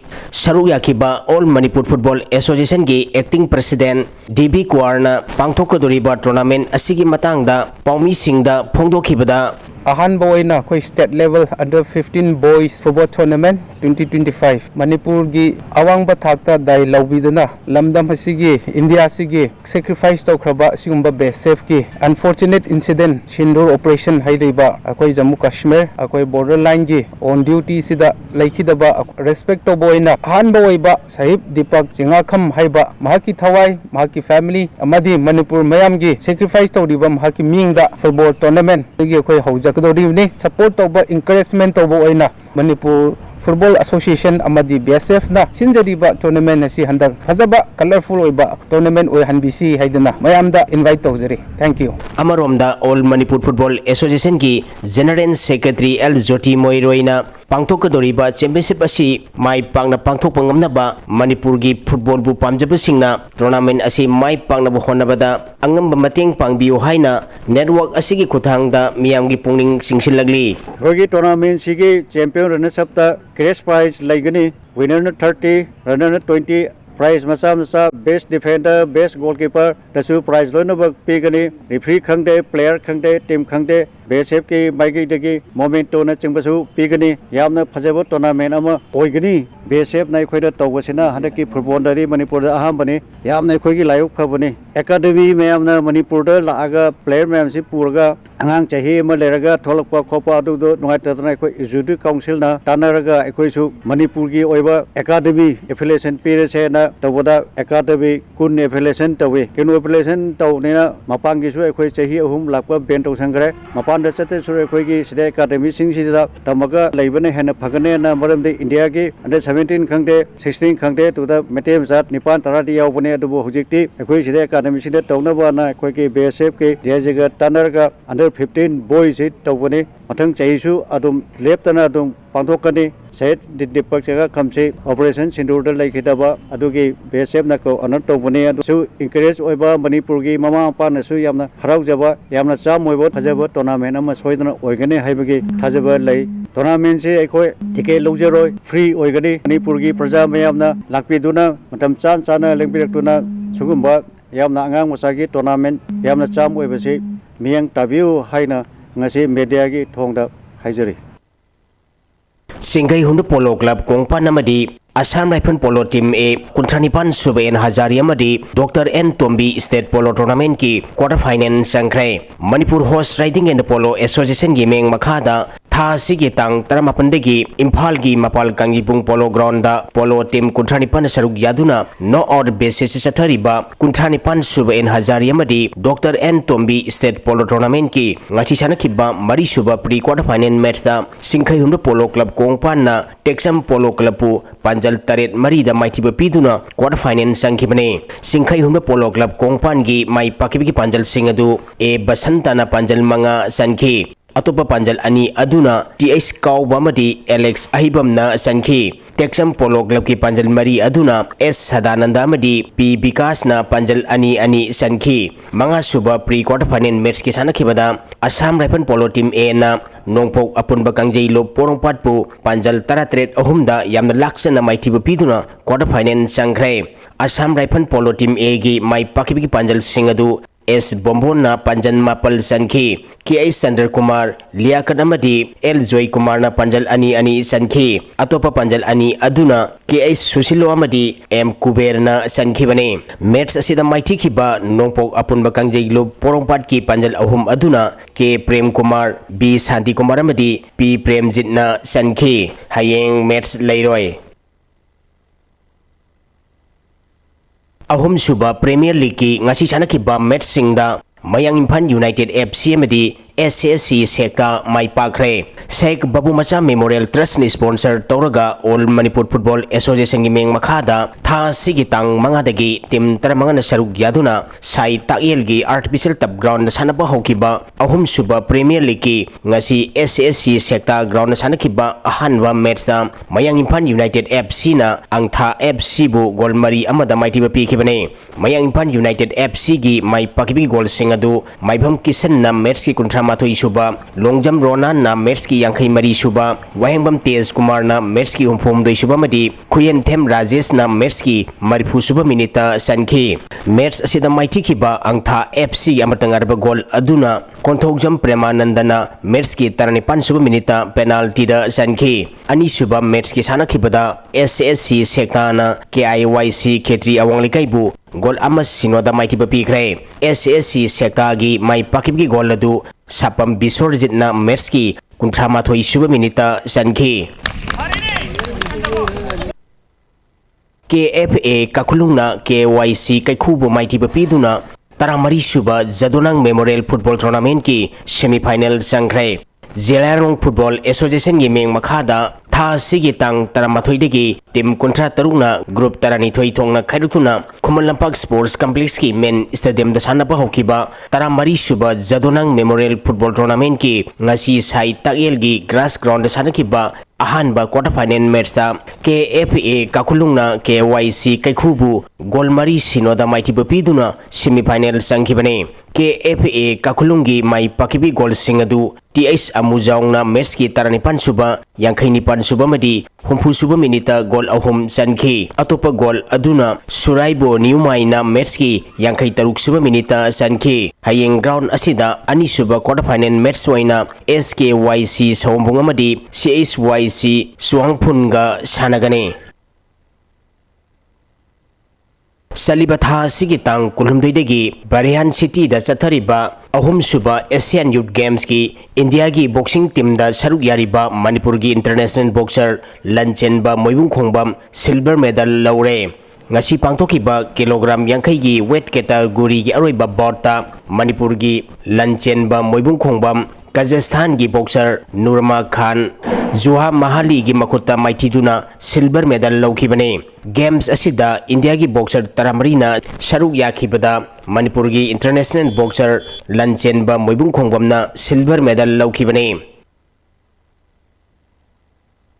ba All Manipur Football Association Ki Acting President DB Kaurna Pangthokadoriba Tournament Asigi Matangda Paumi Singda Phongdokhibada Ahan Boyna Koi State Level Under 15 Boys Football Tournament 2025 Manipur gi awang bathakta dai laubidana lamdam hasigi India sigi sacrifice taukraba sigumba BSF ki unfortunate incident Sindur operation hairiba akoi Jammu Kashmir akoi borderline gi on duty sida laikhidaba respect to boyna ahan boyba sahib Deepak Jingakham haiba mahaki thawai mahaki family amadi Manipur mayam gi sacrifice tawriba mahaki mingda football tournament gi akoi haujakadori support tawba encouragement tawba oina Manipur Football Association amadi BSF na sinjariba tournament asi handang hazaba colorful oiba tournament oi hanbisi haidana mayamda invite tawjari thank you Amaromda All Manipur Football Association ki General Secretary L Joti Moiroina Pangthokadoriba championship asi mai pangna pangthokpa ngamnaba Manipur gi football bu pamjabasingna tournament asi mai pangna bu honabada angamba mateng pangbiu haina network asigi kuthangda miyamgi pungning singsilagli Rogi tournament sigi champion runner sabta cash prize laigani winner 30 runner 20 prize masa best defender best goalkeeper tasu prize loina bak pigani referee khangde player khangde team khangde BSF ki maigi degi momento na chingbasu pigani yamna phajaba tournament ama oigani BSF nai khoida tawasina hadaki football dari Manipur da aham bani yamna khoigi layuk phabani academy mayamna Manipur da laaga player mayam si purga angang chahi ma leraga tholakpa khopa adu do ngai tatna khoi executive council na tanaraga khoi su Manipur gi oiba academy affiliation pire na tawada academy kun affiliation tawi kenu affiliation taw nena mapang gi su khoi chahi ahum lakpa ben taw sangre mapan da chate su khoi gi sida academy sing sida tamaga leibane hena phagane na maram de India gi under 17 khangde 16 khangde to da metem zat nipan tarati yaw bane adu hujikti khoi sida academy sida tawna ba na khoi gi BSF ki jaga tanaraga under 15 boys it tawbane mathang chaisu adum leptana adum pangthokani set Deepak jaga khamse operation Sindurda laikhidaba adugi BSF na ko honor tawbane adu su encourage oiba Manipur gi mama pa na su yamna harau jaba yamna cham oibo thajaba tournament ama soidana oigane haibagi thajaba lai tournament se ekhoi ticket lojero free oigani Manipur gi praja mayamna lakpiduna matam chan chana lengpirakuna sugumba yamna angang masagi tournament yamna cham oibasi miyang tabiu haina ngasi media gi thongda haijari Singai Hundu Polo Club Kongpan Namadi Assam Rifle Polo Team A Kuntranipan Subayan Hazari Amadi Dr. N Tombi State Polo Tournament ki quarter final sangkrai Manipur Horse Riding and Polo Association gi meng makhada था सिगी तांग तरमापनदगी इम्फाल की मपाल कांगीपुंग polo ground पोलो team कुंथ्रानिपान सरुक यादुना knockout basis चथरिबा कुंथ्रानिपान सुब N Hazari अमदी doctor N Tombi state polo tournament की ngasi sanakhiba mari suba pre quarter final match da singkhai humna polo club kongpan na texam polo club pu panjal taret mari da maithiba piduna quarter final sangkhibane singkhai humna polo club kongpan gi mai pakibi panjal singadu e basanta na panjal manga sankhi atopa panjal ani aduna ts kaw bamadi alex ahibam na sankhi texam polo club ki panjal mari aduna s sadananda amadi p vikas na panjal ani ani sankhi manga suba pre quarter final match ki sanakhibada assam rifle polo team a na nongpok apunba kangjei lo porongpat pu panjal taratret ahumda yamna laksana maithiba piduna quarter final sangkhre assam rifle polo team a gi mai pakibi panjal singadu S Bombona Panjan Mapal Sankhi K.I. Sandar Kumar Liakan Amadi L Joy Kumar na Panjal Ani Ani Sankhi Atopa Panjal Ani Aduna K.I. Susilo Amadi M Kuber na Sankhi bane match asida maiti khiba nongpok apunba kangjei lo porongpat ki Panjal ahum aduna K Prem Kumar B Santi Kumar Amadi P Premjit na Sankhi hayeng match leiroi ahum suba Premier League ki ngasi sanakhiba match singda Mayang Imphal United FC amadi SSC sekta mai pakre Sheikh Babu Macha Memorial Trust ni sponsor toraga All Manipur Football Association gi meng makhada tha sigi tang manga dagi team taramanga na saruk yaduna sai tael gi artificial tap ground sanaba hokiba ahum suba Premier League ki ngasi SSC sekta ground sanakiba ahanwa match da Mayang Imphal United FC na angtha FC bu gol mari amada maiti ba pikibane Mayang Imphal United FC gi mai pakibi gol singadu maibham kisan na match ki kuntra Mathoi Suba Longjam Rona na match ki Yankhai Mari Suba Wahengbam Tej Kumar na match ki Humphum Doi Suba Madi Khuyen Them Rajesh na match ki Marifu Suba Minita Sankhi match asida maiti khiba angtha FC amatangarba gol aduna Konthogjam Premanandana match ki Taranipan Suba Minita penalty da Sankhi ani suba match ki sanakhibada SSC Sektana KIYC Khetri Awanglekai bu gol ama sinoda maiti bapikre SSC sekta gi mai pakibgi gol adu sapam bisorjit na match ki kuntra mathoi suba minita sankhi KFA kakulungna KYC kaikhubu maiti bapiduna taramari suba Jadonang Memorial Football Tournament ki semi final sangkhre Zelarong Football Association gi meng makhada tha sigi tang taramathoi degi team kontra tarungna group tarani thoi thongna khairutuna Khuman Lampak Sports Complex ki main stadium da sanaba hokiba taramari suba Jadonang Memorial Football Tournament ki ngasi sai tael gi grass ground da sanakiba ahanba quarter final match da KFA kakulungna KYC kaikhubu gol mari sinoda maiti bapiduna semi final sangkhibane KFA kakulungi mai pakibi gol singadu TH Amujawna match ki taranipan suba Yankhai nipan suba madi humpu suba minita gol ahum sankhi atopa gol aduna Suraibo Niumai na match ki Yankhai taruk suba minita sankhi hayeng ground asida ani suba quarter final match waina SKYC Saumbung amadi CHYC Suangphunga sanagane Salibatha sigi tang kulumdoidagi Barihan City da chathariba ahum suba Asian Youth Games ki India gi boxing team da saruk yariba Manipur gi international boxer Lanchen ba Moibung Khongbam silver medal laure ngasi pangthokiba kilogram yankhai gi weight category gi aroiba bout Manipur gi Lanchen ba Moibung Khongbam Kazakhstan gi boxer Nurma Khan Zuha Mahali gi makuta maithiduna silver medal laukhibane games asida India gi boxer taramarina saruk yakhibada Manipur gi international boxer Lanchen ba Moibung Khongbamna silver medal laukhibane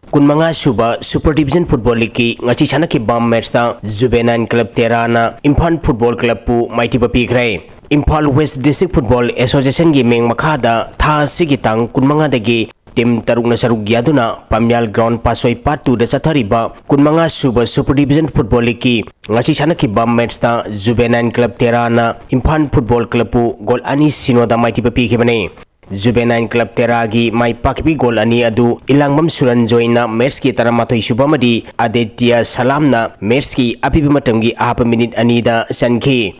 Kunmanga suba Super Division Football League ki ngachi chanaki bam match ta Juvenile Club Terana Imphal Football Club pu maiti bapikre Imphal West District Football Association gi meng makhada tha sigi tang kunmanga dagi team tarukna saruk yaduna Pamyal Ground Pasoi Part 2 da chathariba kunmanga suba Super Division Football League ki ngachi chanaki bam match ta Juvenile Club Terana Imphal Football Club pu gol ani sinoda maiti bapikibane Juvenile Club Teragi mai pakbi gol ani adu Ilangmam Suranjoina match ki taramathoi subamadi Aditya Salamna match ki apibi matamgi apa minute ani da sankhi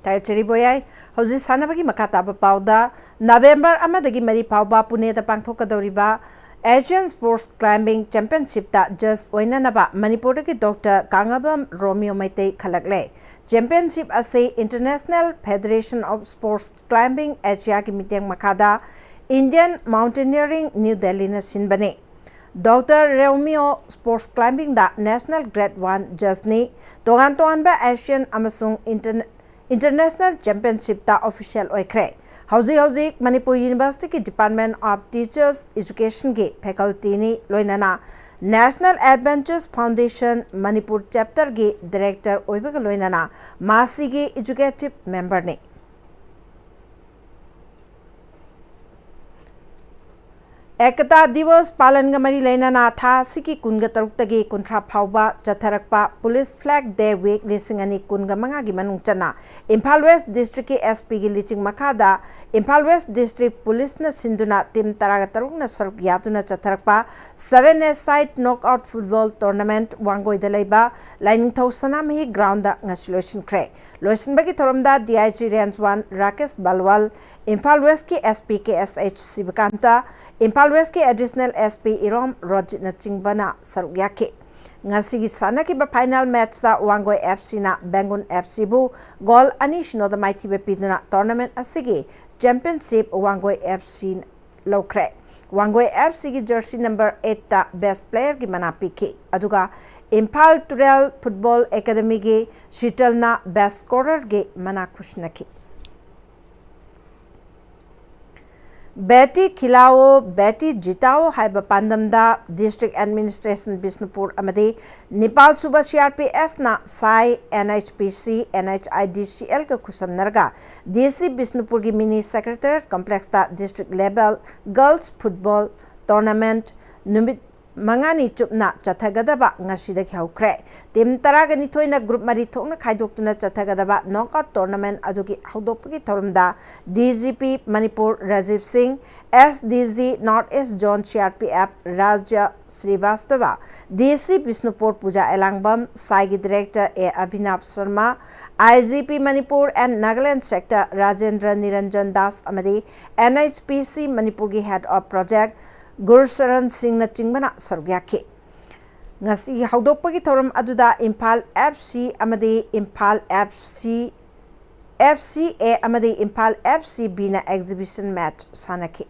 Tayachari Boyai, Hosi Sanabaki Makataba Pauda, November Amadagi Mari Pauba Pune the Pangtoka Doriba, Asian Sports Climbing Championship ta just Oinanaba, Manipur ki Dr. Kangabam Romeo Maite Kalagle. Championship ase International Federation of Sports Climbing Asia ki meeting Makada, Indian Mountaineering New Delhi na sinbane. Dr. Romeo Sports Climbing da National Grade 1 just ni Togan ba Asian Amasung International Championship ta official oikre. Hauzi Manipur University ki Department of Teachers Education ki faculty ni loinana National Adventures Foundation Manipur chapter ki director oibaga loinana Masi ki executive member ni. Ekata Divas Palanga Mari Lena Tha Siki Kunga Taruktage Kuntra Pauba Jatarakpa Police Flag Day Week Lisingani Kunga Mangagi Manungchana Impal West District SP Liching Makada Impal West District Police na Sinduna Tim Taragataruna Saruk Yatuna Jatarakpa 7 side knockout football tournament Wangoi Dalaiba Lining Thosanami ground Ngasluation Cray Lotion Bagi Toromda DIG Range 1 Rakesh Balwal Impal West ki SP KSH Sibakanta Impal West ki additional SP Irom Rojit na Chingbana Sarugyake. Ngasi sana ki ba final match ta Wangoi FC na Bangun FC bu goal anish no the mighty bepidna tournament asigi championship Wangoi FC lokre. Wangoi FC ki jersey number 8 ta best player ki manapi ki. Aduga Impal Turel Football Academy ki Shital na best scorer ki manakushna ki. Betty Khilao, Betty Jitao, Haiba Pandamda, District Administration Bisnupur Amadi, Nepal Suba CRPF na Sai NHPC, NHIDCL ka Kusam Narga, DC Bisnupur ki Mini Secretariat Complex ta District Level Girls Football Tournament Numit Mangani Chupna Chathagadaba Ngashida Haukre. Tim Taragani Toina Group Maritona Kaidokuna Chathagadaba Knockout Tournament Aduki Haudopaki Torumda DGP Manipur Rajiv Singh SDG Northeast Zone CRPF Raja Srivastava DC Bisnupur Puja Elangbam Saigi Director A Avinav Sharma IGP Manipur and Nagaland Sector Rajendra Niranjan Das Amadi NHPC Manipur ki Head of Project Gursaran Singh na Chingbana Sarugyake. Ngasi Haudopagi Thorum Aduda Impal FC Amadi Impal FC FCA Amadi Impal FC Bina exhibition match Sanaki.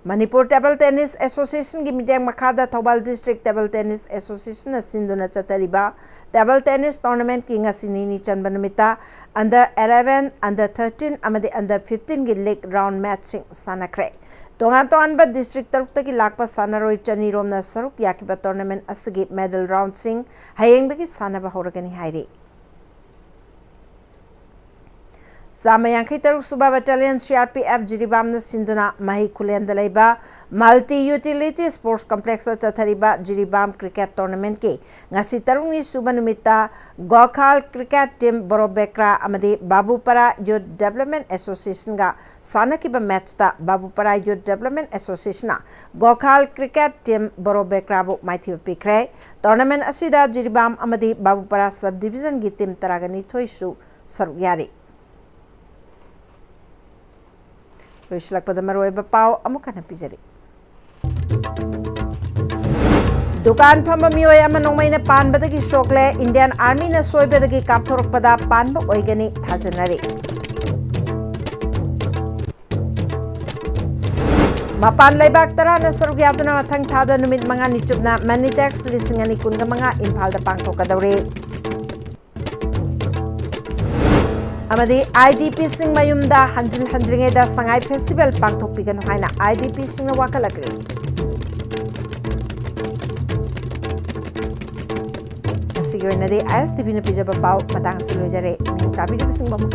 Manipur Table Tennis Association ki meeting Makada Thobal District Table Tennis Association na Sinduna Chatariba Table Tennis Tournament ki ngasinini Chanbanamita under 11 under 13 amadi under 15 ki league round matching sanakre Tongan ba district tarukta ki lakpa sanaroi chani rom na saruk yakiba tournament asigi medal round sing hayengda ki sanaba horagani hairi Samayangkai Taruk Suba Battalion CRPF Jiribam na Sinduna Mahi Kulen Dalaiba Multi-Utility Sports Complex Chathariba Jiribam Cricket Tournament ke Ngasi Tarung ni Suba Numita Gokhal Cricket Team Borobekra Amadi Babupara Youth Development Association ga Sanakiba match ta Babupara Youth Development Association na Gokhal Cricket Team Borobekra bu Maithiba Pikre Tournament asida Jiribam Amadi Babupara Subdivision ki team Taragani Thoisu Sarugyari Loislak pada maroy bapau amukan na pijari. Dukan pamamiyoy amanong may na pan badagi sokle Indian Army na soy badagi kaptorok pada pan ba oygani thajanari. Mapan laybak tara na sarugyado na matang thada numit mga nichub na manitex lisingani kun ka mga impal da pangto kadawri. Amadi IDP sing mayumda hanjul handringe da sangai festival pangthok pigan haina IDP sing na wakalakli Siguro na di Istv na pijaba pau matang silojare tabi di sing bamu